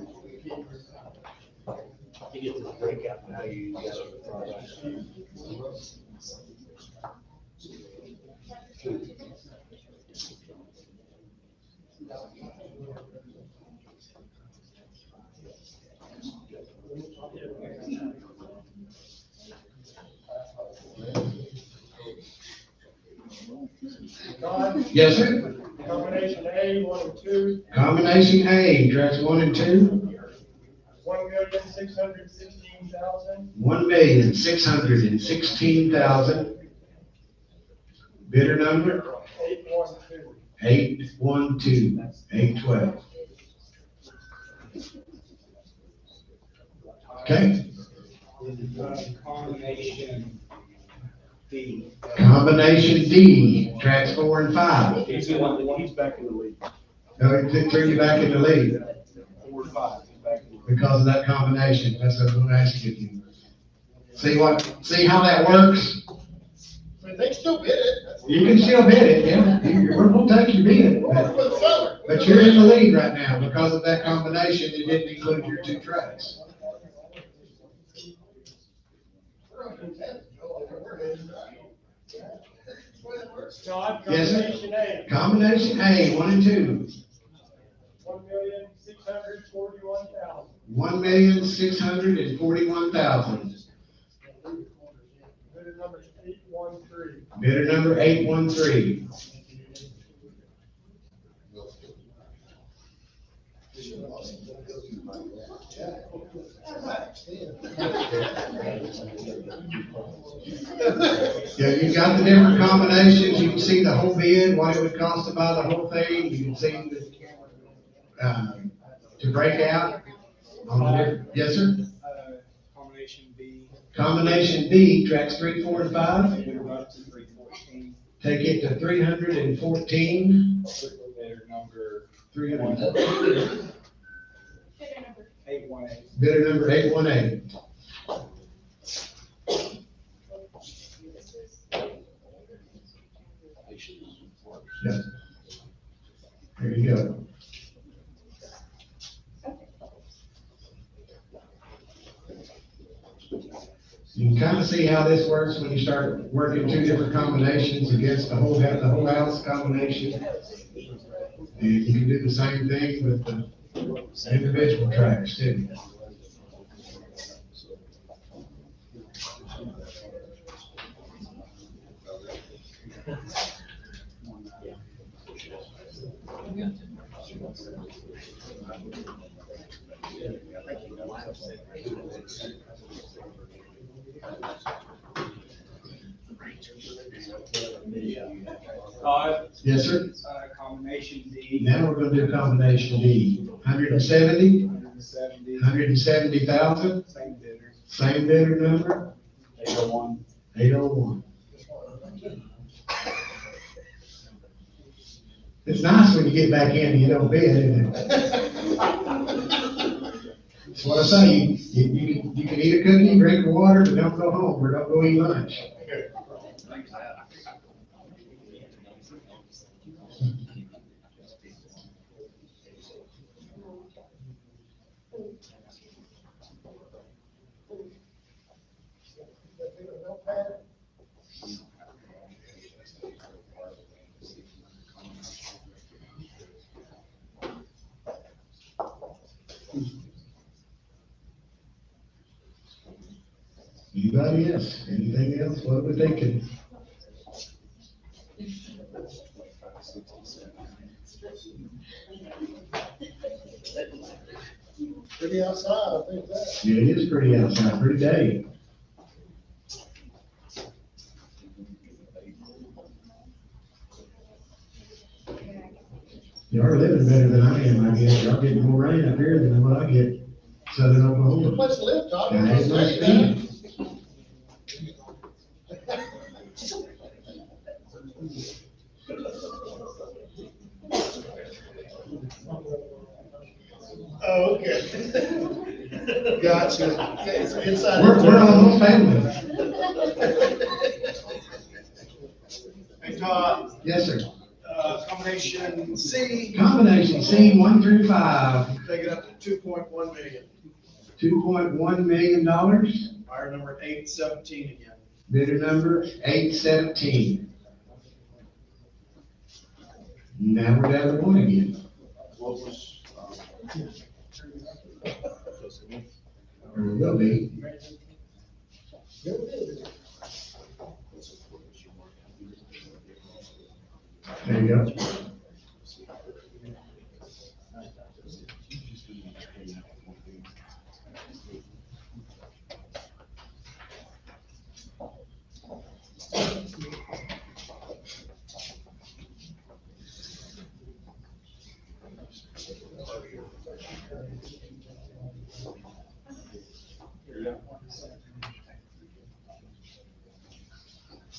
You get this breakout and how you guys are the products. Todd, Yes, sir. combination A, 1 and 2, Combination A, tracks 1 and 2, $1,616,000. $1,616,000. Bidder number 812. 812. Okay, Combination D. combination D, tracks 4 and 5. He's back in the league. It threw you back in the lead 4 to 5, he's back in the league. because of that combination. That's what I'm gonna ask you. See how that works? I mean, they can still bid it. You can still bid it, yeah. We're gonna take your bid. For the seller. But you're in the lead right now because of that combination. It didn't include your 2 tracks. Todd, Yes, sir. combination A, Combination A, 1 and 2, $1,641,000. $1,641,000. Bidder number 813. Bidder number 813. Yeah, you've got the different combinations. You can see the whole bid, what it would cost to buy the whole thing. You can see to break out. On the different- Yes, sir? Combination B. Combination B, tracks 3, 4, and 5. Move up to 314. Take it to 314. Bidder number 314. 818. Bidder number 818. Yeah. There you go. You can kind of see how this works when you start working 2 different combinations against the whole house combination. And you can do the same thing with the individual tracks too. Todd, Yes, sir. combination D. Now we're gonna do combination D. 170, 170. 170,000, Same bidder. same bidder number, 801. 801. It's nice when you get back in and you don't bid, isn't it? That's what I say, you can eat a cookie, drink water, but don't go home, or don't go eat lunch. Anybody else? Anything else? What are we thinking? Pretty outside, I think that. Yeah, it is pretty outside, pretty day. You are living better than I am, I guess. Y'all getting more rain up here than what I get southern Good Oklahoma. place to live, Todd. Yeah, it must be. Oh, okay. Gotcha. Okay, it's inside. We're almost family. Hey, Todd, Yes, sir. combination C, Combination C, 1 through 5, take it up to 2.1 million. $2.1 million. Buyer number 817 again. Bidder number 817. Now we're down to 1 again. What was, Or we will be. There you go.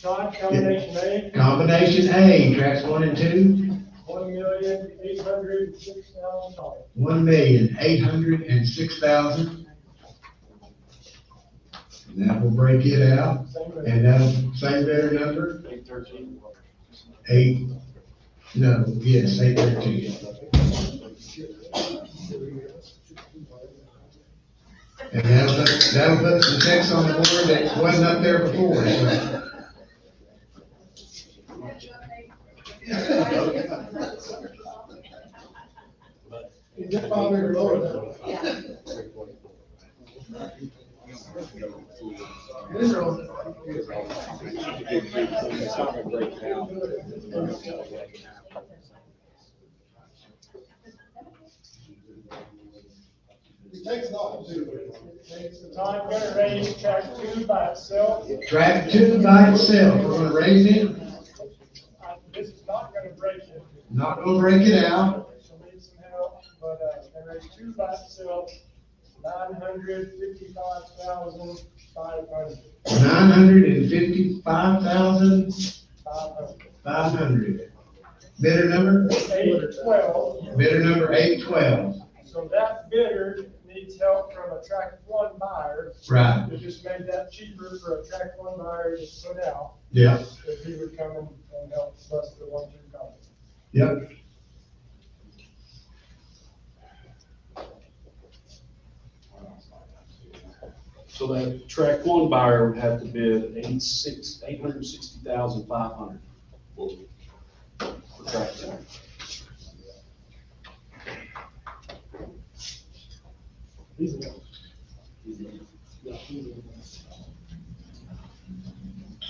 Todd, combination A, Combination A, tracks 1 and 2, $1,806,000. $1,806,000. And that will break it out, and that'll, same bidder number, 813. 813. And that'll put some checks on the board that wasn't up there before, so. Is your father lower than? These are all- It's not gonna break down. It takes off too. Todd, gonna raise track 2 by itself. Track 2 by itself, we're gonna raise it, This is not gonna break it. not gonna break it out. She'll need some help, but, gonna raise 2 by itself, $955,500. 955,500. Bidder number? 812. Bidder number 812. So that bidder needs help from a track 1 buyer. Right, We just made that cheaper for a track 1 buyer to put out, yep, if he would come and help bust the 1-2 column. yep. So that track 1 buyer would have to bid $860,500 for track 2.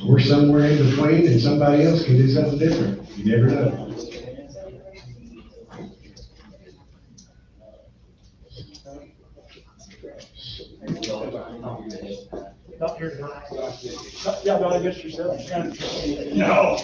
Or somewhere in between and somebody else can do something different. You never know. Not here tonight. Yeah, not against yourself. No.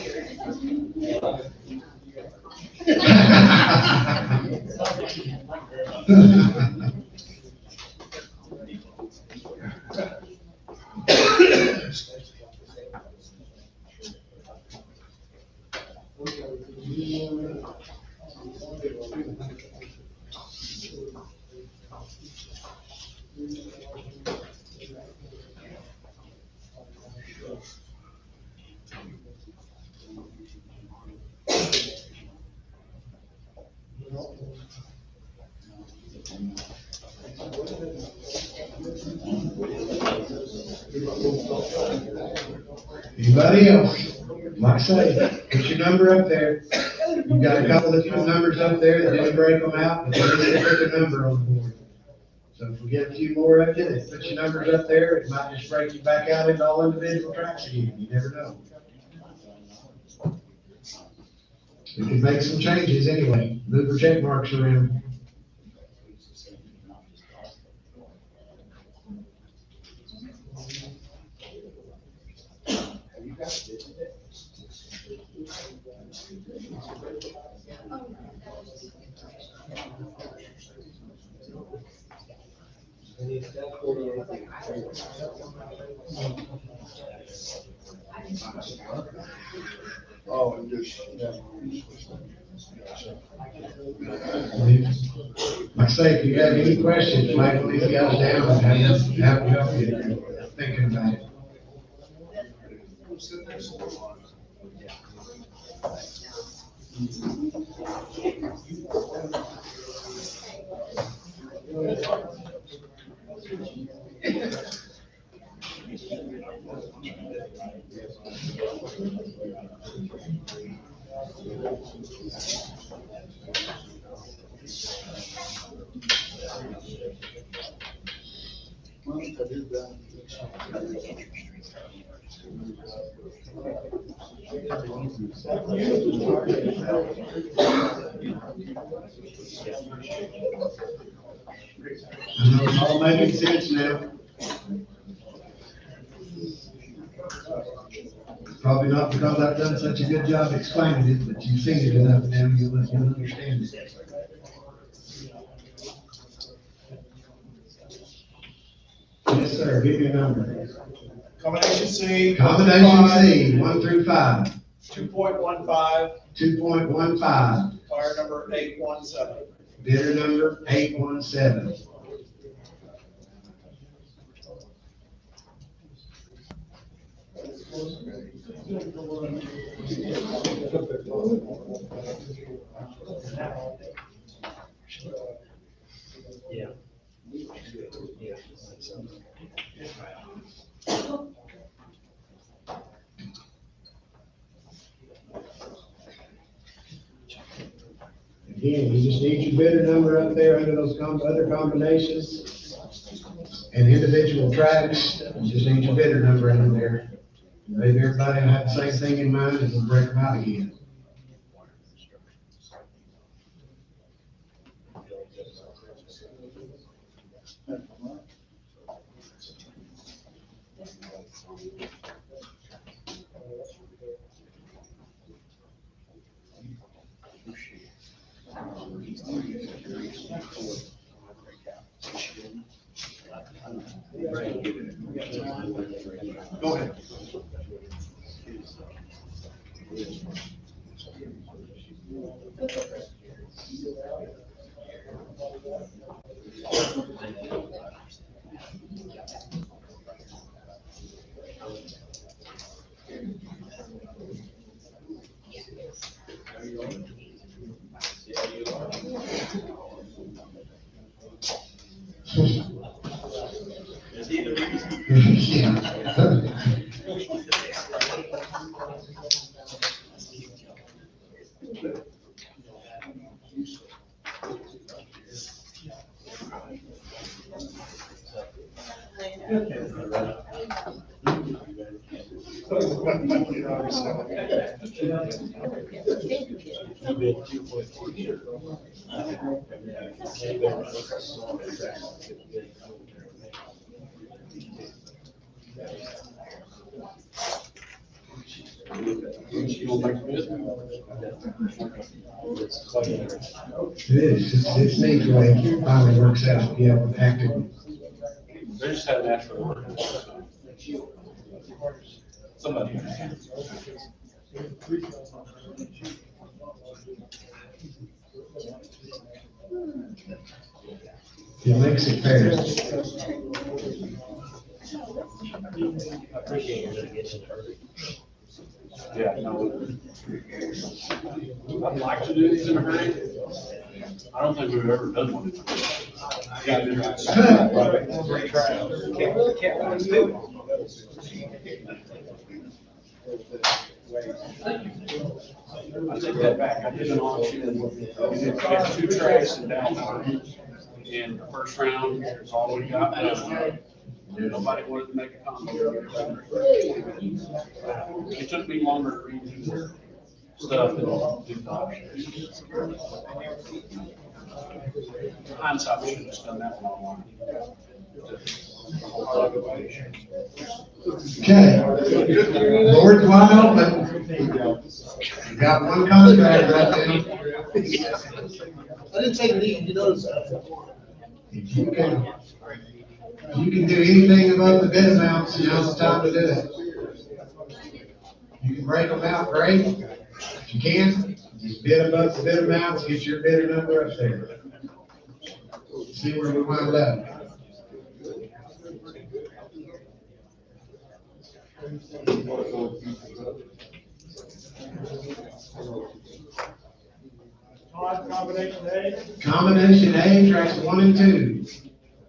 Anybody else? Like I say, put your number up there. You've got a couple of different numbers up there that didn't break them out, but they did put their number on the board. So if we get a few more of you that put your numbers up there, it might just break you back out into all individual tracks again. You never know. We can make some changes anyway, move our check marks around. Oh, and just, yeah. Like I say, if you have any questions, Michael, these guys down and have them help you thinking about it. I know it's all making sense now. Probably not because I've done such a good job explaining it, but you've seen it enough now, you'll understand it. Yes, sir, give me a number. Combination C. Combination C, 1 through 5. 2.15, 2.15, fire number 817. bidder number 817. Again, you just need your bidder number up there under those other combinations and individual tracks. You just need your bidder number under there. Maybe everybody will have the same thing in mind and we'll break them out again. Go ahead. You gonna make a bid? It's neat the way it finally works out, yeah, with active. They just had an actual word. Somebody. It makes it fair. I appreciate your dedication. Yeah, no. I'd like to do these in a hurry. I don't think we've ever done one. Can't really do it. I take that back. I did an auction. We did 2 tracks in downtown. In the first round, it's all we got done. Nobody wanted to make a comment. It took me longer to read through the stuff than do the auctions. Hindsight, we should have just done that one online. Okay. Board's wide open. You got one contract right there. I didn't take it easy, you notice that. If you can do anything above the bid amounts, now's the time to do it. You can break them out, great. If you can't, just bid above the bid amounts, get your bidder number up there. See where we wind up. Todd, combination A, Combination A, tracks 1 and 2.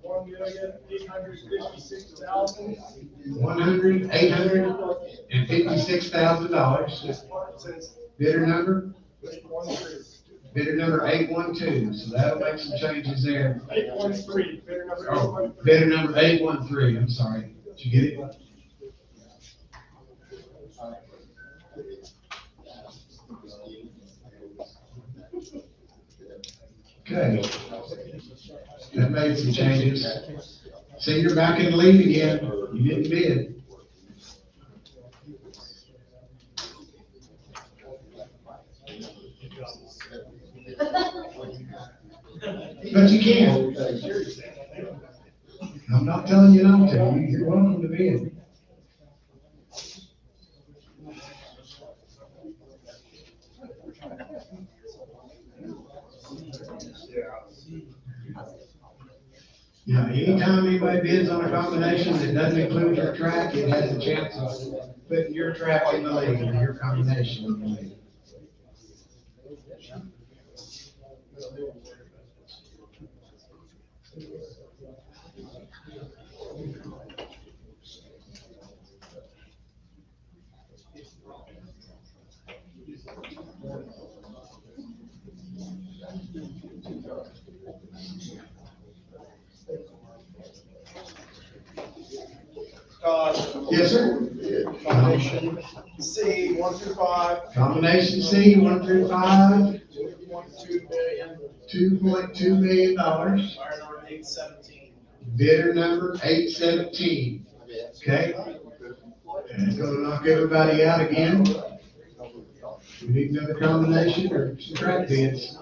$1,856,000. $856,000. Bidder number? 813. Bidder number 812, so that'll make some changes there. 813, bidder number Oh, 813. bidder number 813, I'm sorry. Did you get it? Okay. That made some changes. See, you're back in the lead again. You didn't bid. But you can. I'm not telling you not to. You're welcome to bid. Yeah, anytime anybody bids on a combination that doesn't include your track, it has a chance of putting your track in the lead, or your combination in the lead. Yes, sir. Combination C, 1 through 5. Combination C, 1 through 5, $2.2 million. $2.2 million. Fire number 817. Bidder number 817. Okay? And it's gonna knock everybody out again. We need another combination or some track bids.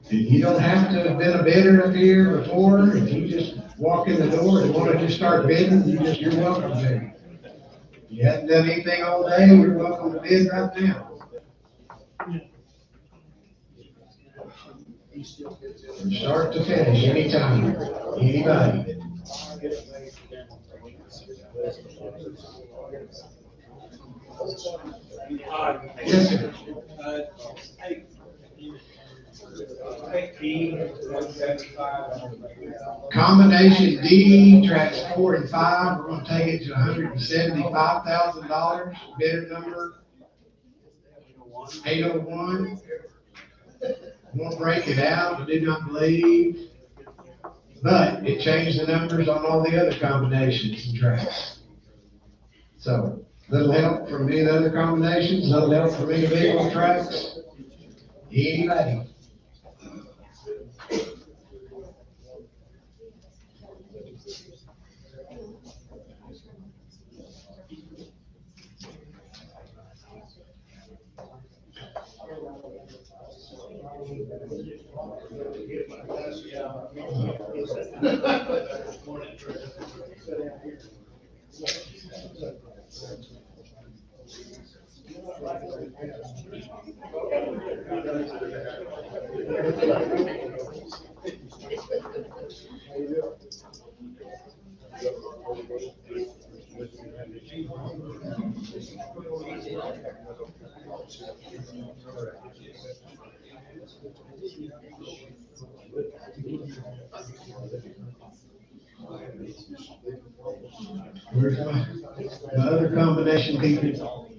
You don't have to have been a bidder up here before. If you just walk in the door and want to just start bidding, you're welcome to. If you haven't done anything all day, you're welcome to bid right now. From start to finish, anytime, anybody. Yes, sir. Combination D, tracks 4 and 5, we're gonna take it to $175,000, bidder number 801. Won't break it out, I do not believe, but it changed the numbers on all the other combinations and tracks. So, little help from any of the other combinations, little help from individual tracks, anybody. Where's my other combination people?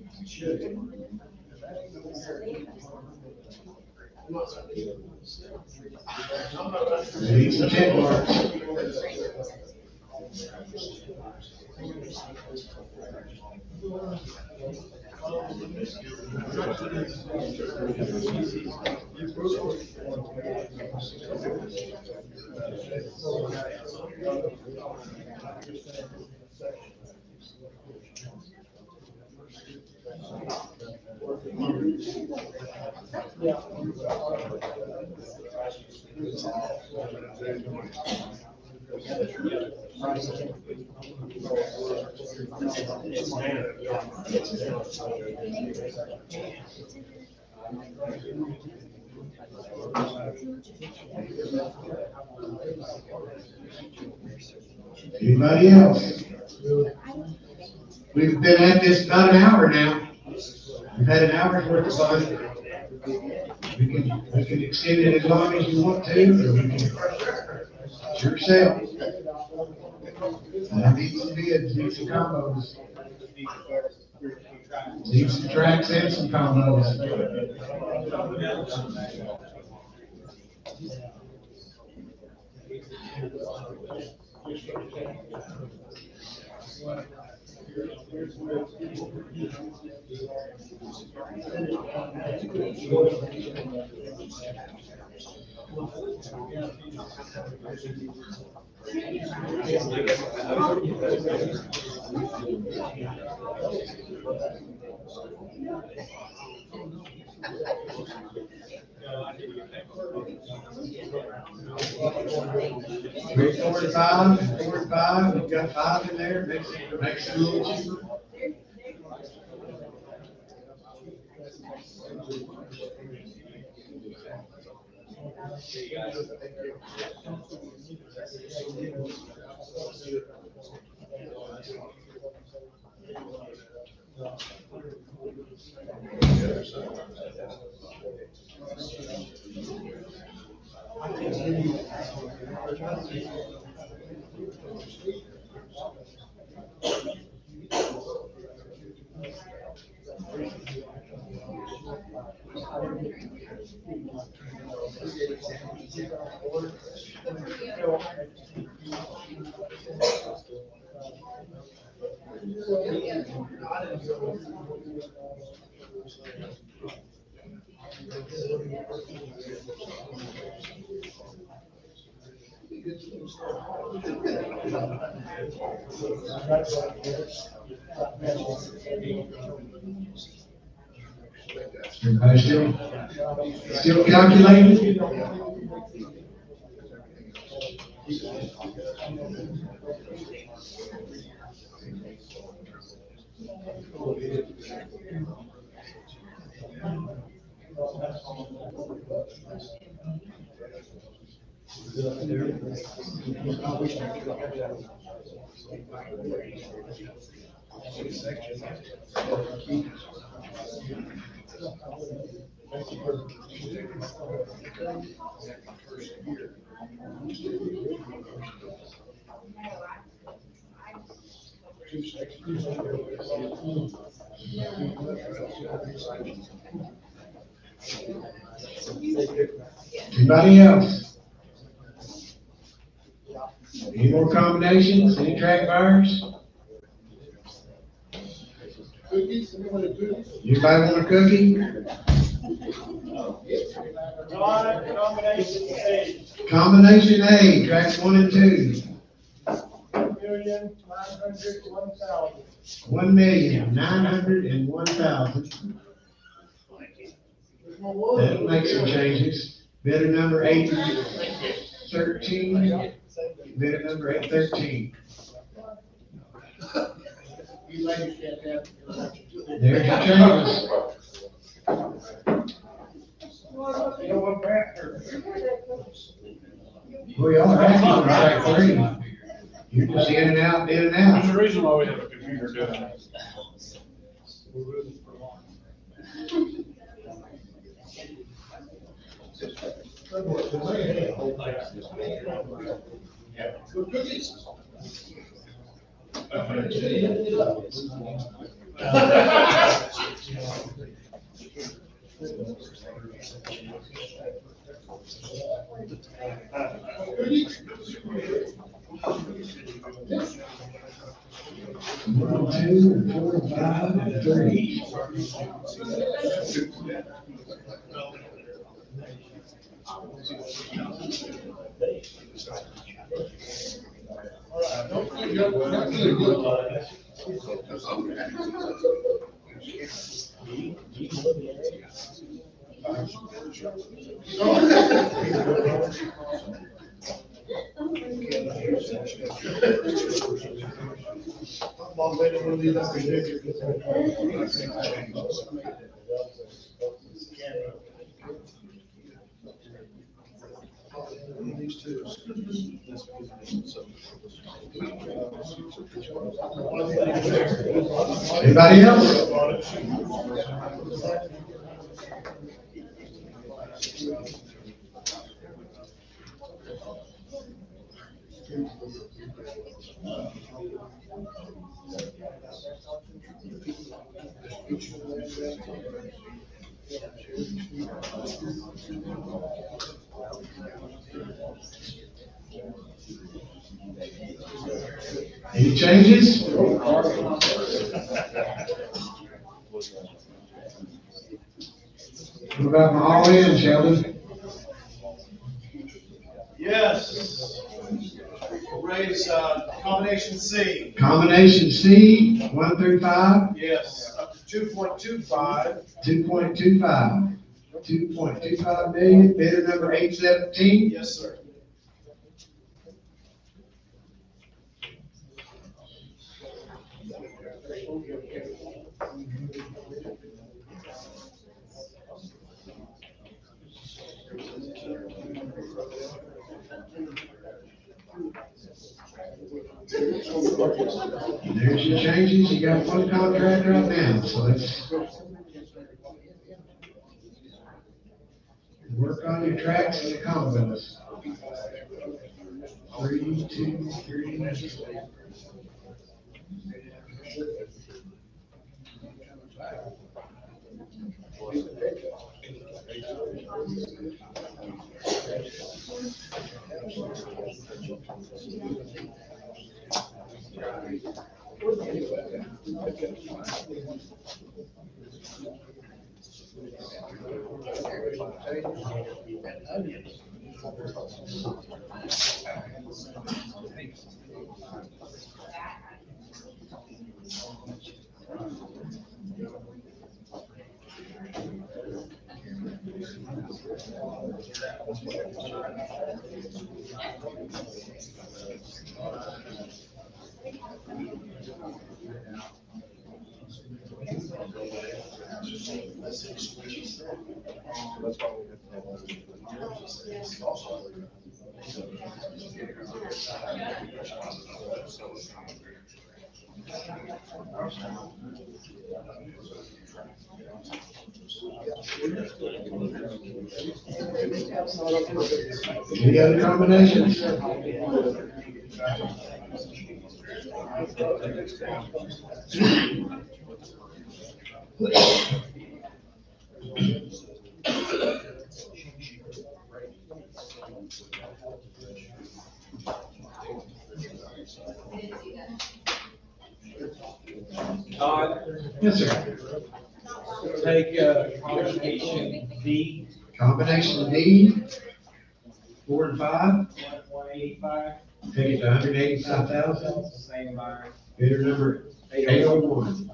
Need some check marks. Anybody else? We've been at this about an hour now. We've had an hour's worth of fun. We can extend it as long as you want to, or we can, it's yourself. Need some bids, need some combos. Need some tracks and some combos. Three, 4 we've got 5 in there, makes it a little cheaper. Everybody still calculating? Anybody else? Any more combinations? Any track bars? Cookies, anybody cookies? Anybody want a cookie? Combination A. Combination A, tracks 1 and 2. 1,901,000. 1,901,000. That'll make some changes. Bidder number 813. Bidder number 813. You ladies can't have. There's your changes. You know what, Brad? We all have to track 3. You're just in and out, in and There's out. a reason why we have a computer doing that. Cookies? One, 2, 4, 5, and 3. these two. So, Anybody else? Any changes? What about my all-in, Sheldon? Yes. Raise, combination C. Combination C, 1 through 5, Yes, up to 2.25. 2.25. 2.25 million, bidder number 817. Yes, sir. There's your changes, you got one contract right now, so let's work on your tracks and your combos. 3, 2, 3. Any other combinations? Yes, sir. Take, combination D, Combination D, 4 and 5, 185, take it to 185,000. same buyer. Bidder number 801.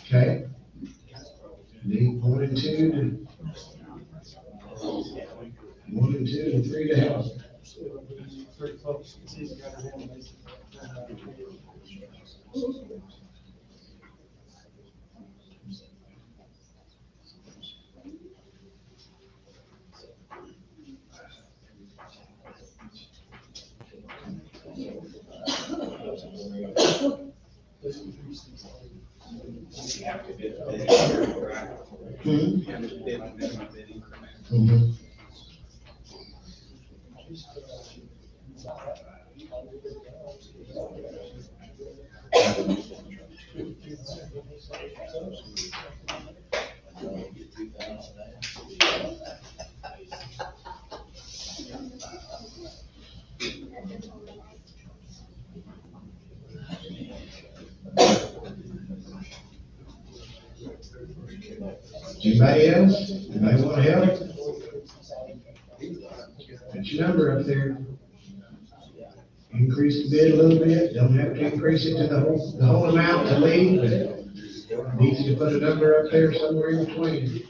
Okay. Need 1 and 2 to 1 and 2 and 3 to help. Mhm. Anybody else? Anybody want to help? Put your number up there. Increase the bid a little bit, don't have to increase it to the whole amount to leave, but Easy to put a number up there somewhere in between.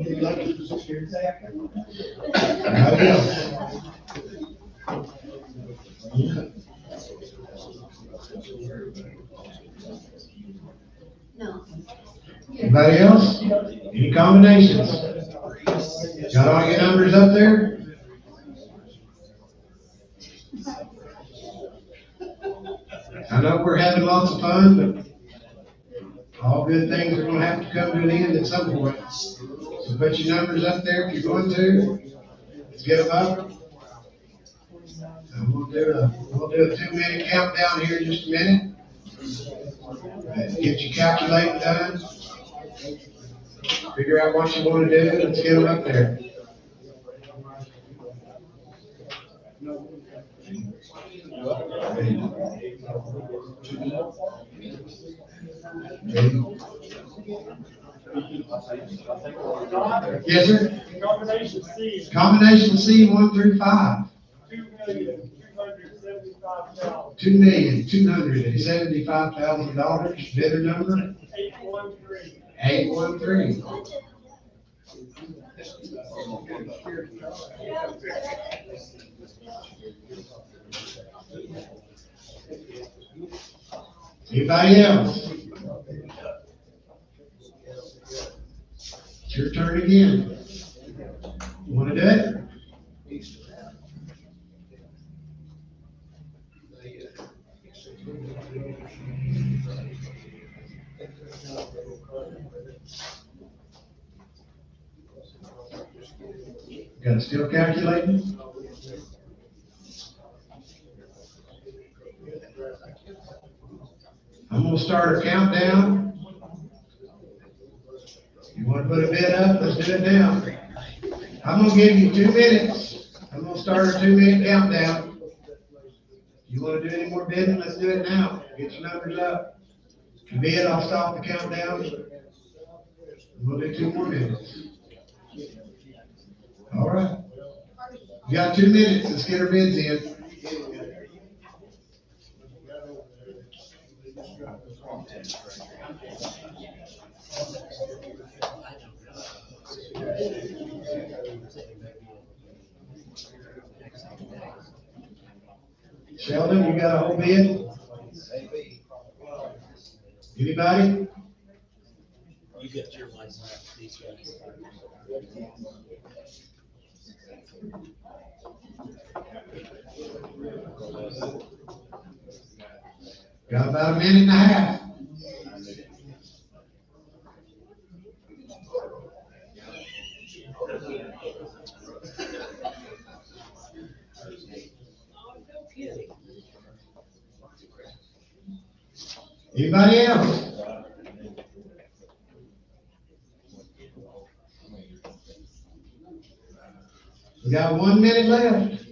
Anybody else? Anybody else? Any combinations? Got all your numbers up there? I know we're having lots of fun, but all good things are gonna have to come to an end at some point. So put your numbers up there if you're going to. Let's get them up. And we'll do a 2-minute countdown here in just a minute. And get your calculating done. Figure out what you want to do. Let's get them up there. Yes, sir. Combination C, Combination C, 1 through 5. $2,275,000. Bidder number 813. 813. Anybody else? It's your turn again. You want to do it? Got it still calculating? I'm gonna start a countdown. You wanna put a bid up? Let's do it now. I'm gonna give you 2 minutes. I'm gonna start a 2-minute countdown. You wanna do any more bidding? Let's do it now. Get your numbers up. If you bid, I'll stop the countdown. We'll do 2 more minutes. All right. You got 2 minutes. Let's get our bids in. Sheldon, you got a whole bid? Anybody? You got your license, these guys. Got about a minute and a half. Anybody else? We got 1 minute left.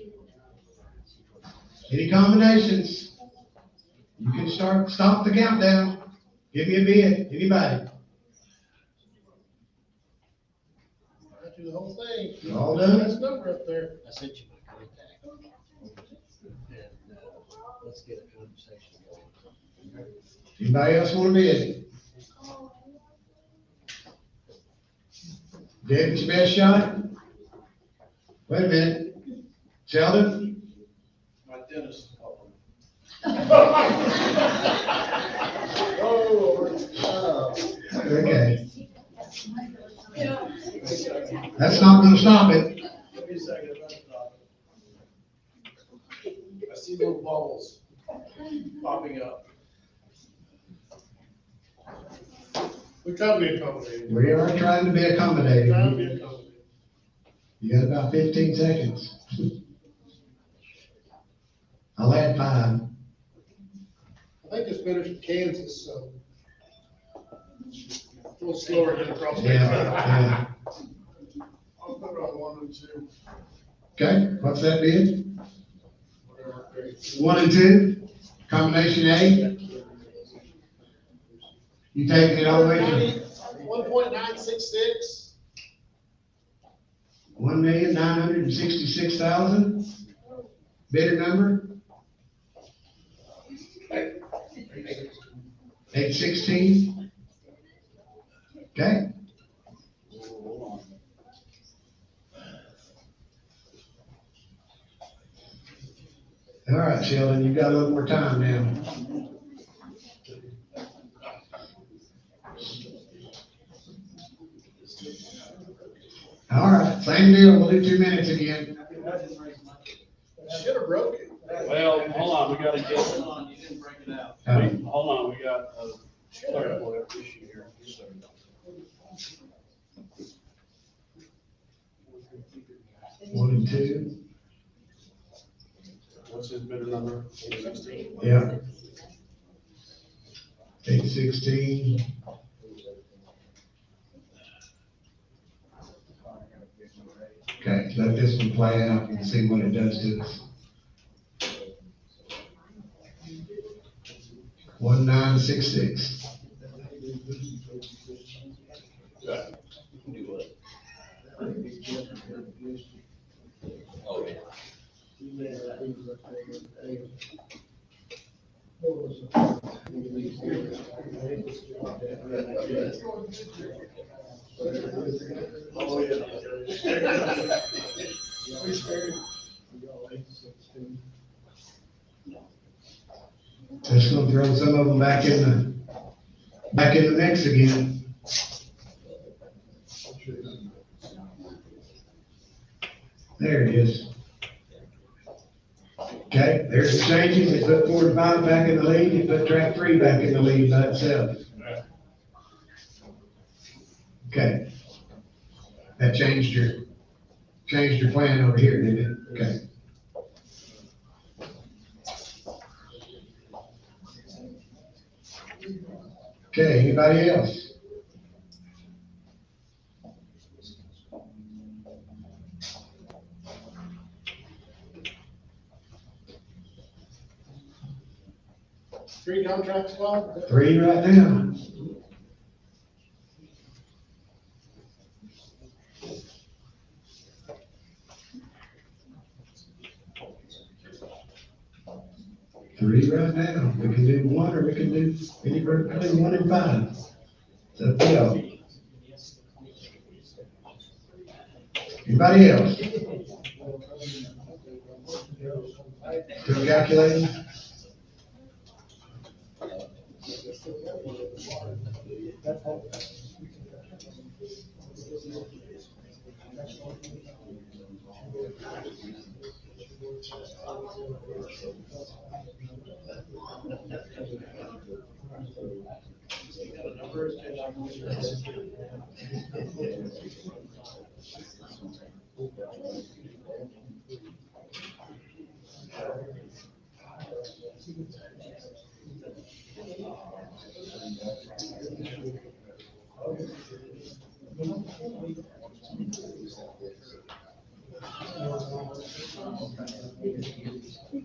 Any combinations? You can stop the countdown. Give me a bid. Anybody? Do the whole thing. All done? That's number up there. I sent you my contact. And, let's get a conversation going. Anybody else want a bid? David, your best shot? Wait a minute. Sheldon? My dentist appointment. Okay. That's not gonna stop it. Give me a second, let me stop it. I see little bubbles popping up. We try to be accommodating. We are trying to be accommodating. Try to be accommodating. You got about 15 seconds. I'll add 5. I think this finished in Kansas, so. A little slower than across. Yeah. I'll put it on 1 and 2. Okay, what's that bid? 1 and 2, combination A. You taking it all the way to 1.966. 1,966,000? Bidder number? 816? Okay. All right, Sheldon, you've got a little more time now. All right, same deal, we'll do 2 minutes again. Should have broke it. Well, hold on, we gotta get, Hold on, you didn't break it out. hold on, we got a clerical issue here. One and 2, What's his bidder number? 816? yeah. 816. Okay, let this one play out and see what it does to us. 1966. Just gonna throw some of them back in the mix again. There it is. Okay, there's the changes. They put 4 and 5 back in the lead. They put track 3 back in the lead by itself. Okay. That changed your plan over here, didn't it? Okay. Okay, anybody else? Three contracts, Bob? 3 right now. Three right now. We can do 1 or we can do anywhere between 1 and 5. It's up to y'all. Anybody else? Still calculating?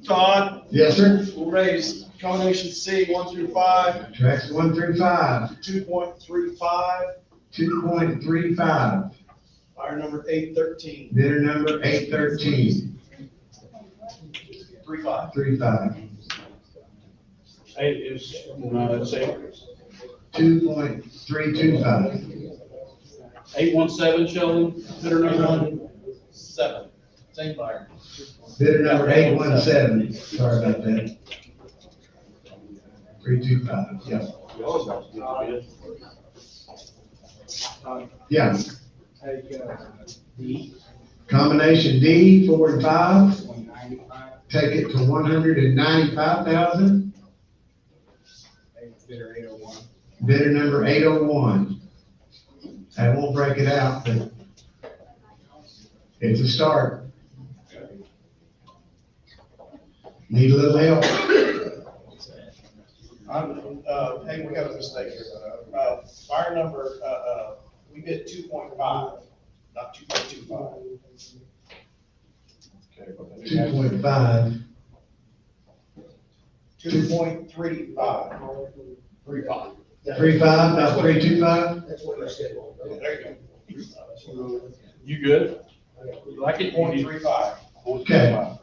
Todd, Yes, sir. we'll raise combination C, 1 through 5, Tracks 1 through 5. 2.35, 2.35. fire number 813, Bidder number 813. 35. 35. Hey, is, no, that's 2.325. 817, Sheldon, bidder number? 7, same fire. Bidder number 817. Sorry about that. 325. Yeah. Y'all about to get the bid. Yeah. Take, D, Combination D, 4 and 5. 195, Take it to 195,000. bidder 801. Bidder number 801. I won't break it out, but it's a start. Need a little help. Hey, we got a mistake here. Fire number, we bid 2.5, not 2.25. 2.5. 2.35. 35. 3.5, not 3.25? That's what I said. There you go. You good? You like it? 0.35. Okay.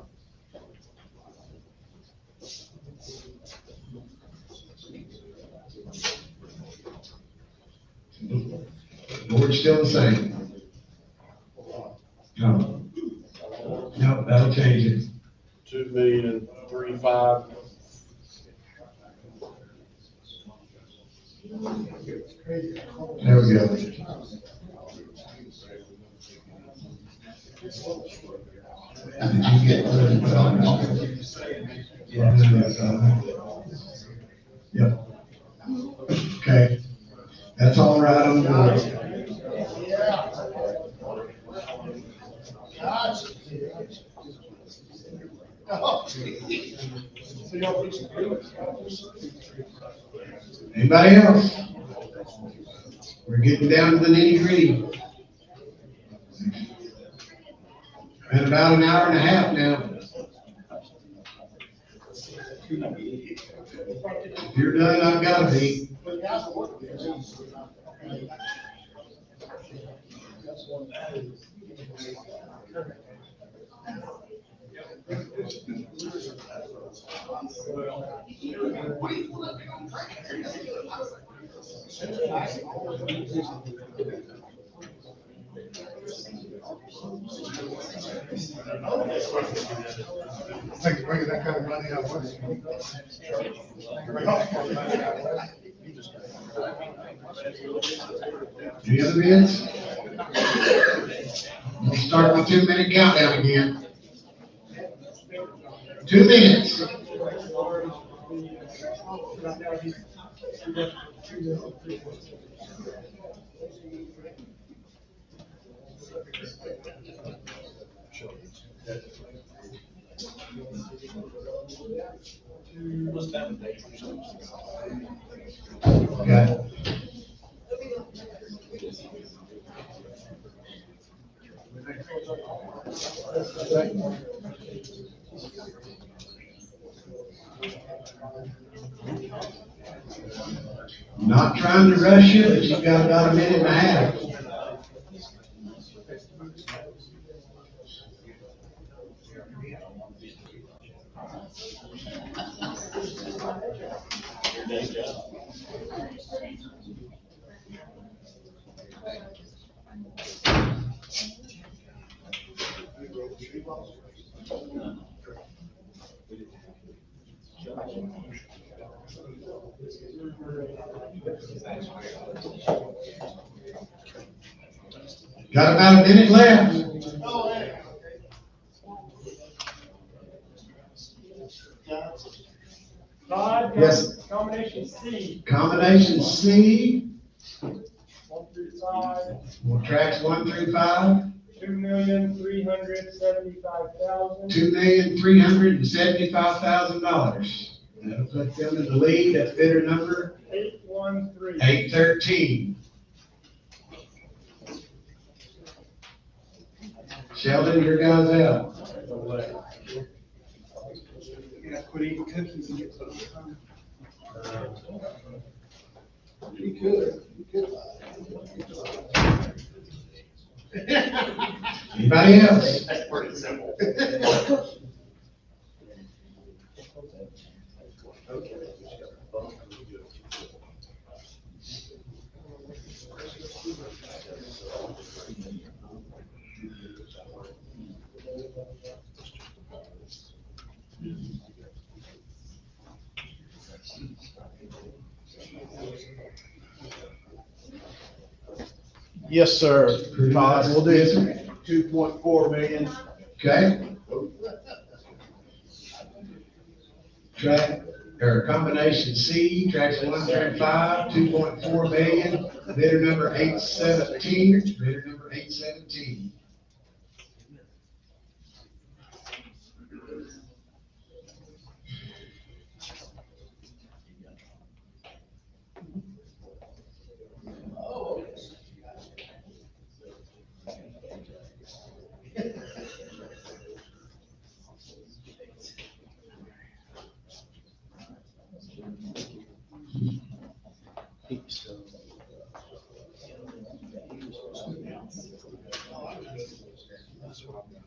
Board's still the same. No. No, that'll change it. 2,035,000. There we go. Did you get Yep. Okay. That's all right on the board. Anybody else? We're getting down to the nitty gritty. Been about an hour and a half now. If you're done, I've got to be. Thanks for bringing that kind of money out with Any other bids? We'll start my 2-minute countdown again. 2 minutes. Okay. Not trying to rush you, but you've got about a minute and a half. Got about a minute left. Todd? Yes. Combination C, Combination C, 1 through 5, well, tracks 1 through 5, $2,375,000. $2,375,000. That'll put them in the lead. That's bidder number 813. 813. Sheldon, your guy's out. Quit eating cookies and get some. You could. Anybody else? That's pretty simple. Yes, sir. Todd, we'll do Yes, sir. 2.4 million. Okay. Track, or combination C, tracks 1 through 5, 2.4 million, bidder number 817, bidder number 817. That's what I've got.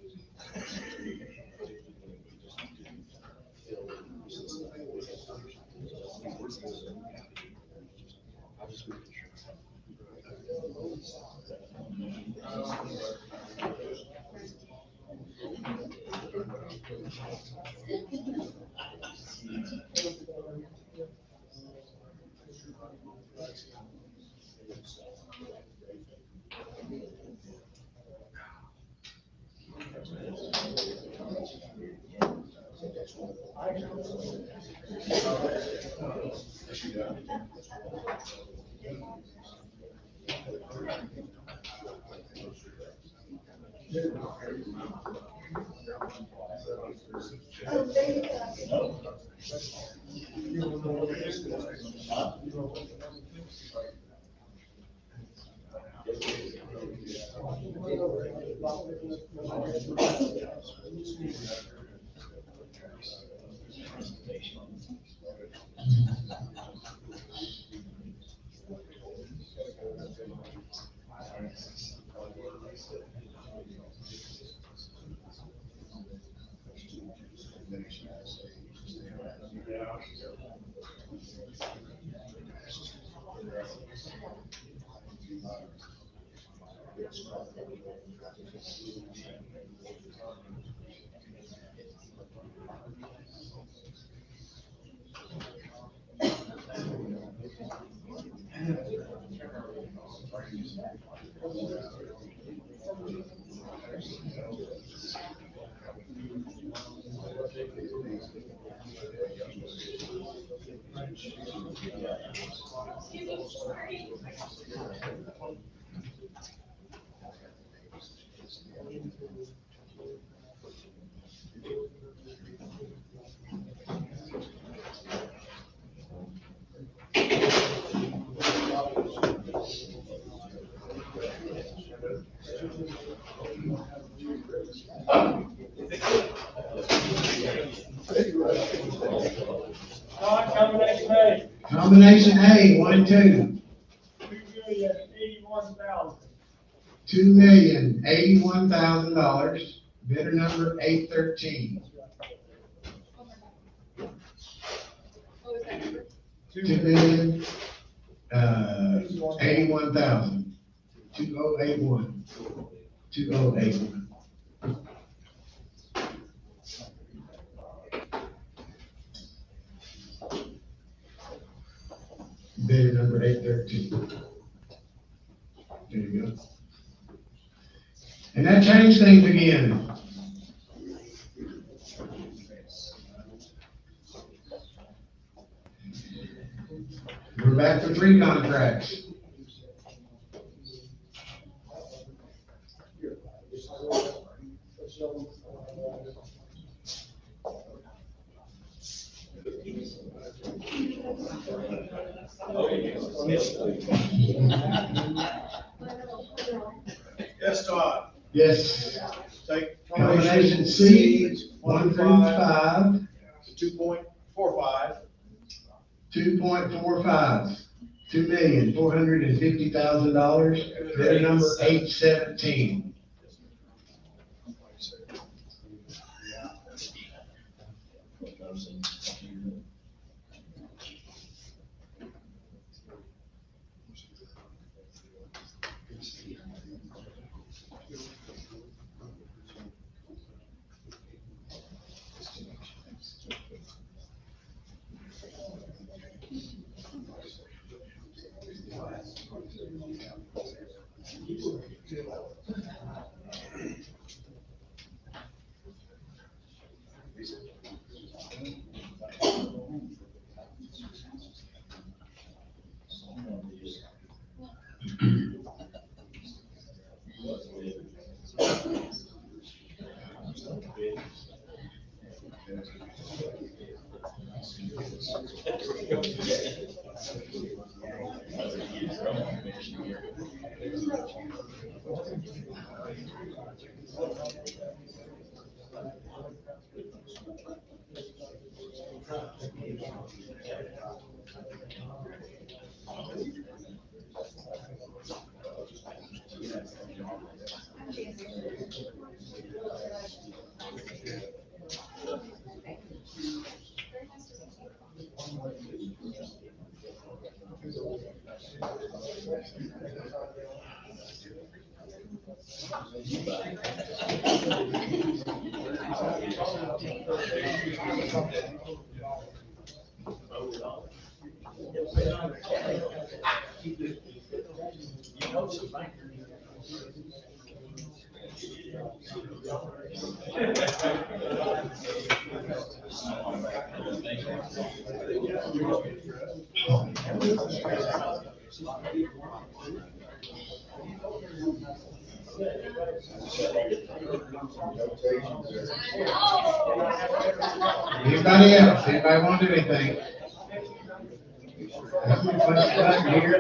Don, combination A, Combination A, 1 and 2, $2,081,000. $2,081,000, bidder number 813. What was that number? 2,081,000, 2081, 2081. Bidder number 813. There you go. And that changed things again. We're back for 3 contracts. Yes, Todd. Yes. Take Combination C, 1 through 5, to 2.45. 2.45, $2,450,000, bidder number 817. Anybody else? Anybody want to do anything? I'm gonna push the button here.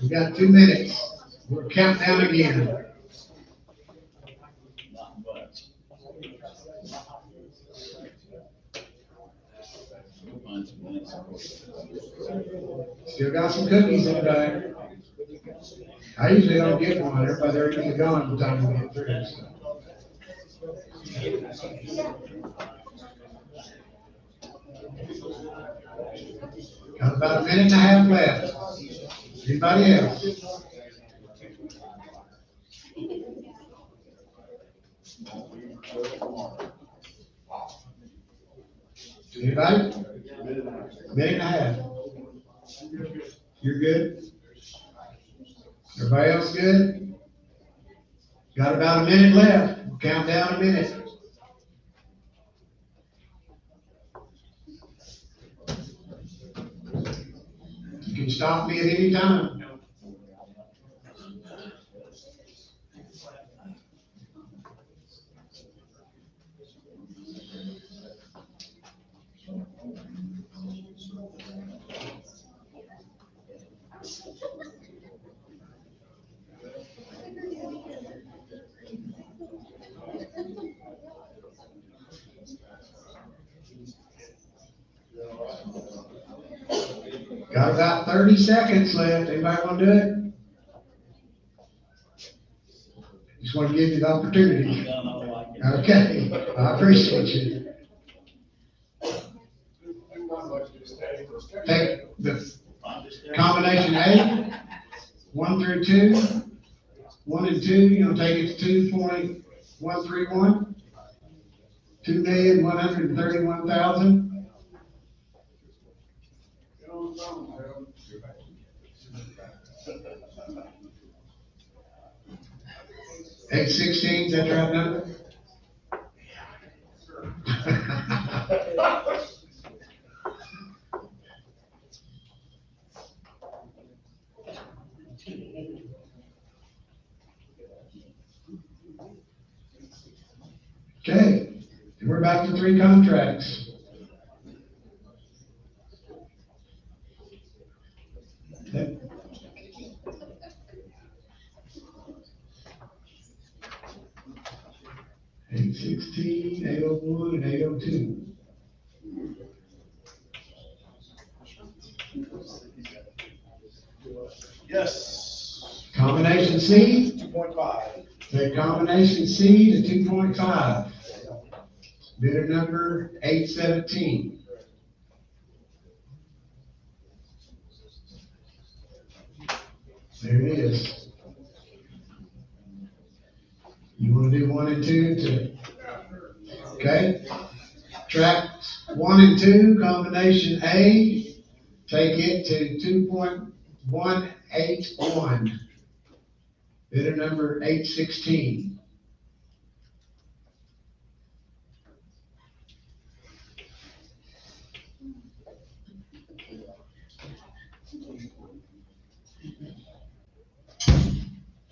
We got 2 minutes. We'll count down again. Still got some cookies in the bag. I usually don't get one. They're usually gone by the time we get through. Got about a minute and a half left. Anybody else? Anybody? Minute and a half. You're good? Everybody else good? Got about a minute left. We'll count down a minute. You can stop me at any time. Got about 30 seconds left. Anybody want to do it? Just want to give you the opportunity. Okay, I appreciate you. Take the combination A, 1 through 2, 1 and 2, you'll take it to 2.131, 2,131,000. $816, is that the right number? Okay, and we're back to 3 contracts. Okay. $816, $801, and $802. Yes. Combination C, 2.5. take combination C to 2.5. Bidder number 817. There it is. You want to do 1 and 2 to, okay? Track 1 and 2, combination A, take it to 2.181. Bidder number 816.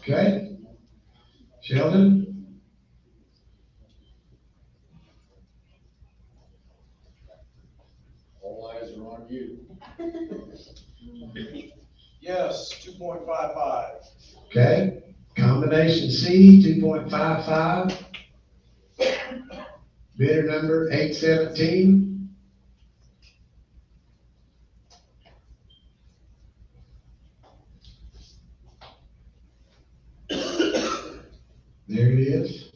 Okay, Sheldon? All eyes are on you. Yes, 2.55. Okay, combination C, 2.55. Bidder number 817. There it is.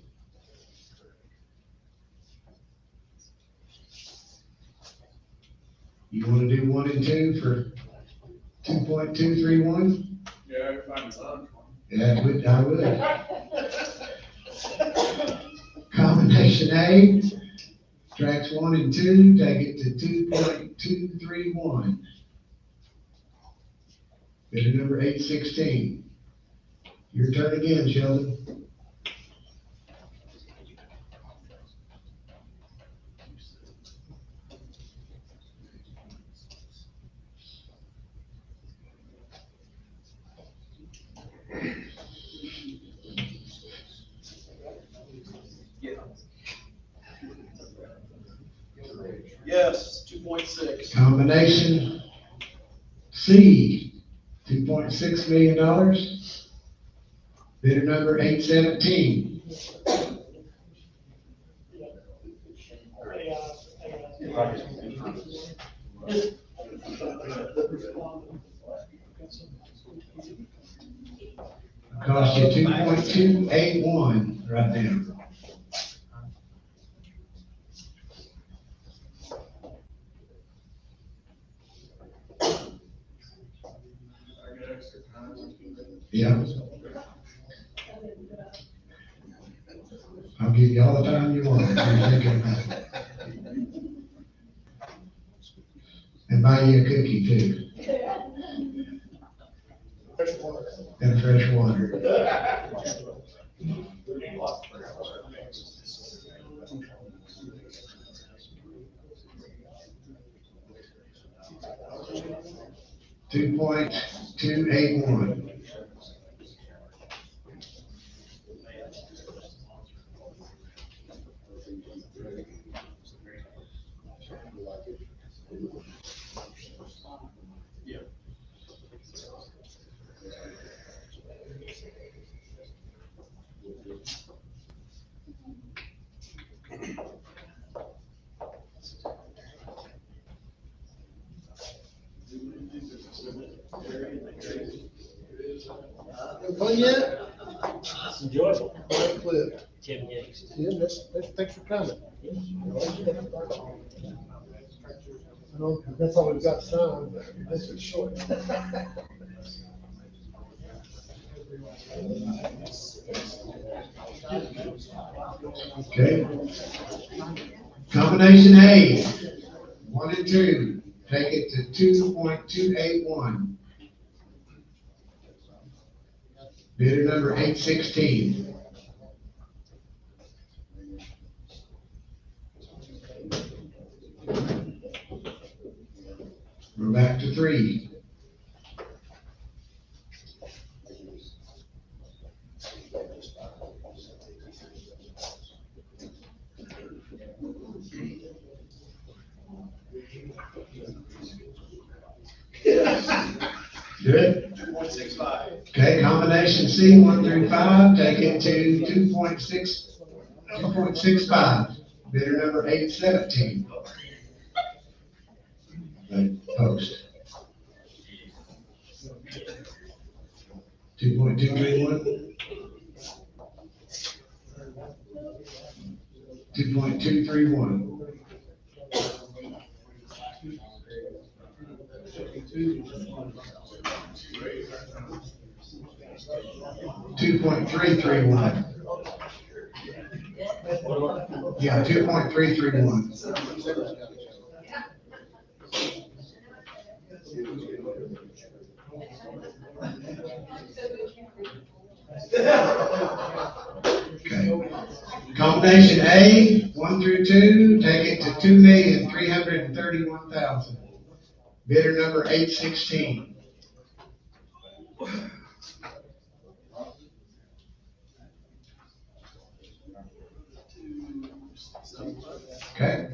You wanna do 1 and 2 for 2.231? Yeah, I find lunch. Yeah, I would. Combination A, tracks 1 and 2, take it to 2.231. Bidder number 816. Your turn again, Sheldon. Yes, 2.6. Combination C, $2.6 million. Bidder number 817. Cost you 2.281 right now. I get extra time. Yeah. I'll give you all the time you want if you're thinking about it. And buy you a cookie too, and fresh water. $2.281. Fun yet? It's enjoyable. Great clip. Tim Hicks. Tim, thanks for coming. I know, that's all we've got time, but this is short. Okay. Combination A, 1 and 2, take it to 2.281. Bidder number 816. We're back to 3. Good? 2.65. Okay, combination C, 1 through 5, take it to 2.65. Bidder number 817. Post. 2.231. 2.231. 2.331. Yeah, 2.331. Okay. Combination A, 1 through 2, take it to 2,331,000. Bidder number 816. Okay.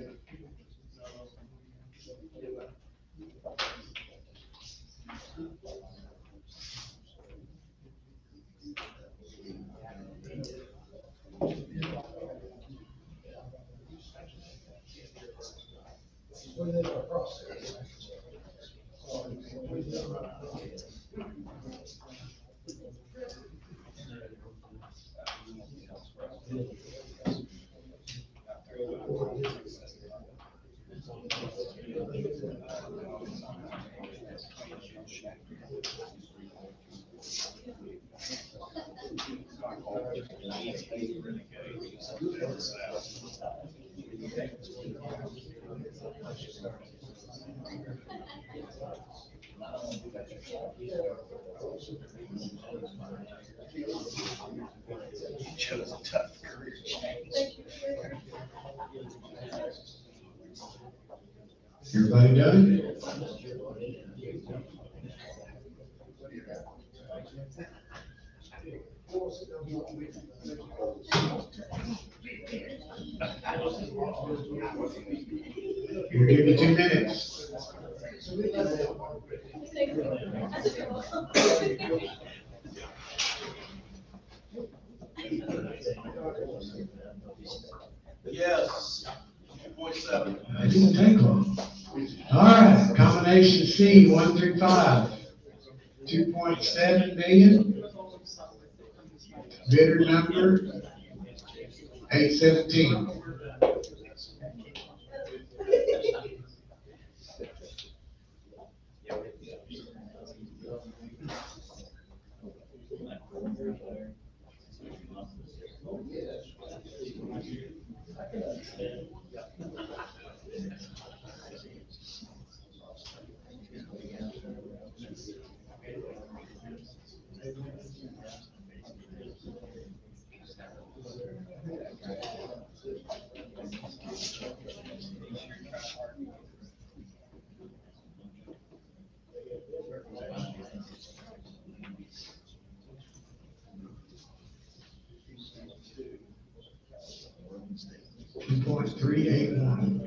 Chose a tough career change. Everybody done? We'll give you 2 minutes. Yes, 2.7. It didn't take long. All right, combination C, 1 through 5. 2.7 million. Bidder number 817. $2.381.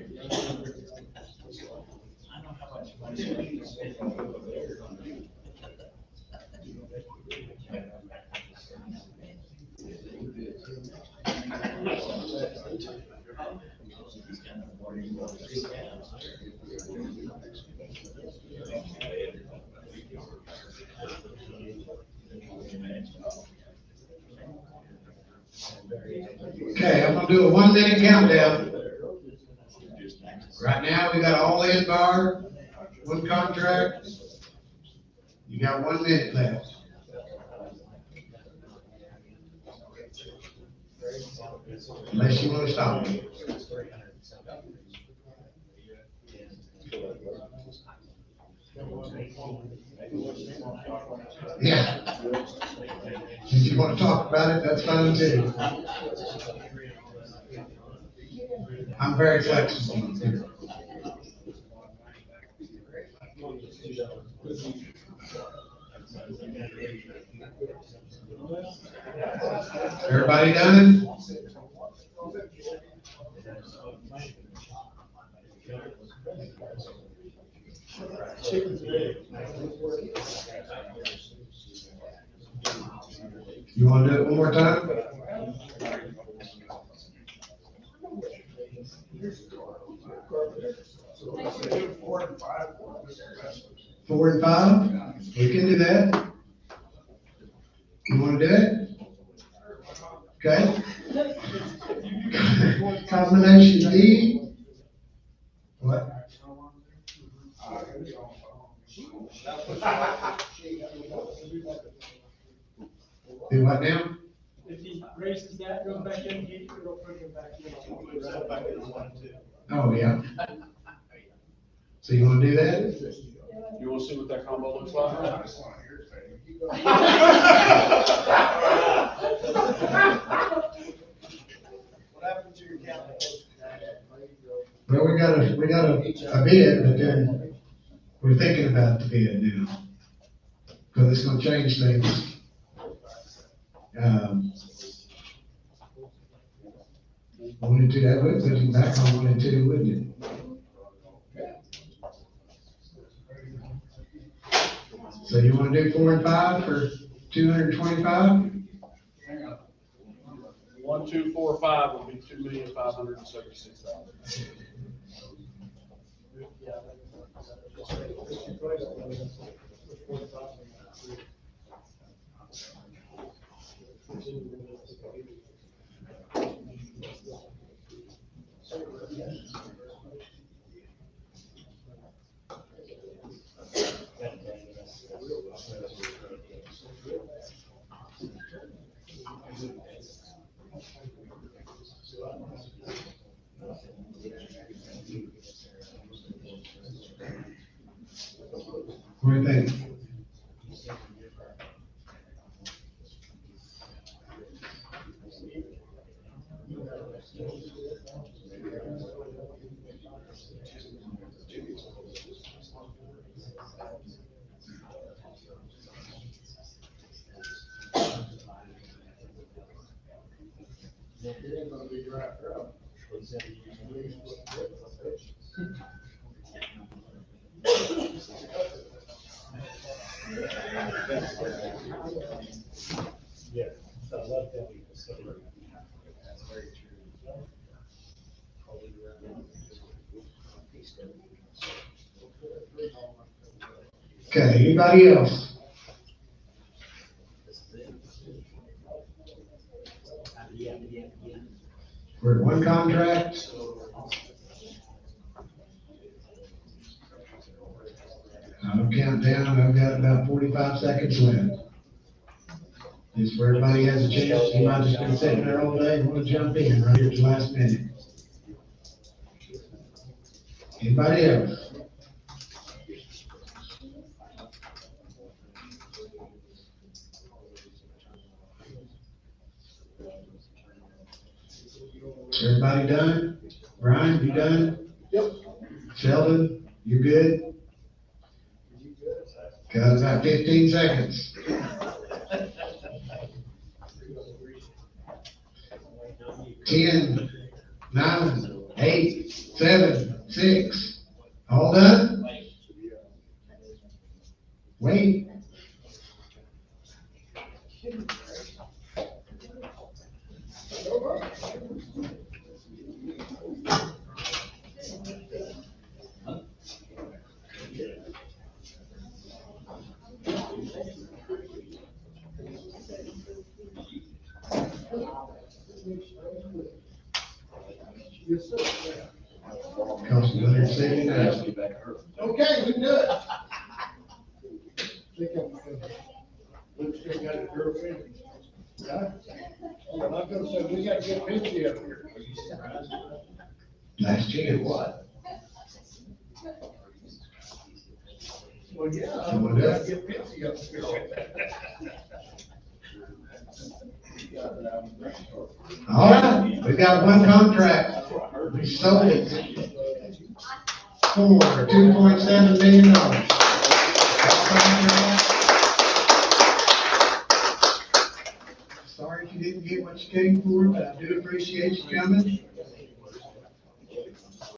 Okay, I'm gonna do a 1-minute countdown. Right now, we got all in bar, one contract. You got 1 minute left. Unless you wanna stop me. Yeah. If you wanna talk about it, that's fine too. I'm very flexible. Everybody done? You wanna do it one more time? Four and five? We can do that. You wanna do it? Okay. Combination D. What? Do what now? If he raises that, goes back in, it'll put him back in. Oh, yeah. So you wanna do that? You wanna see what that combo looks like? What happened to your calculation? Well, we got a bid, but then we're thinking about the bid now. Cause it's gonna change things. One and two, that would put you back on 1 and 2, wouldn't it? So you wanna do 4 and 5 for 225? 1, 2, 4, 5 would be $2,576,000. Okay, anybody else? We're at one contract. I'll count down, I've got about 45 seconds left. Just where everybody has a chance, you might just been sitting there all day and want to jump in right here at the last minute. Anybody else? Everybody done? Brian, you done? Yep. Sheldon, you good? Got about 15 seconds. 10, 9, 8, 7, 6. All done? Wait. Cost $179. Okay, we do it. Luke's still got his girlfriend. Yeah. I'm not gonna say, we gotta get Pinky up here. Last chance. What? Well, yeah, Someone we gotta else? get Pinky up here. All right, we got one contract. We sold it for $2.7 million. Sorry if you didn't get what you came for, but I do appreciate you coming.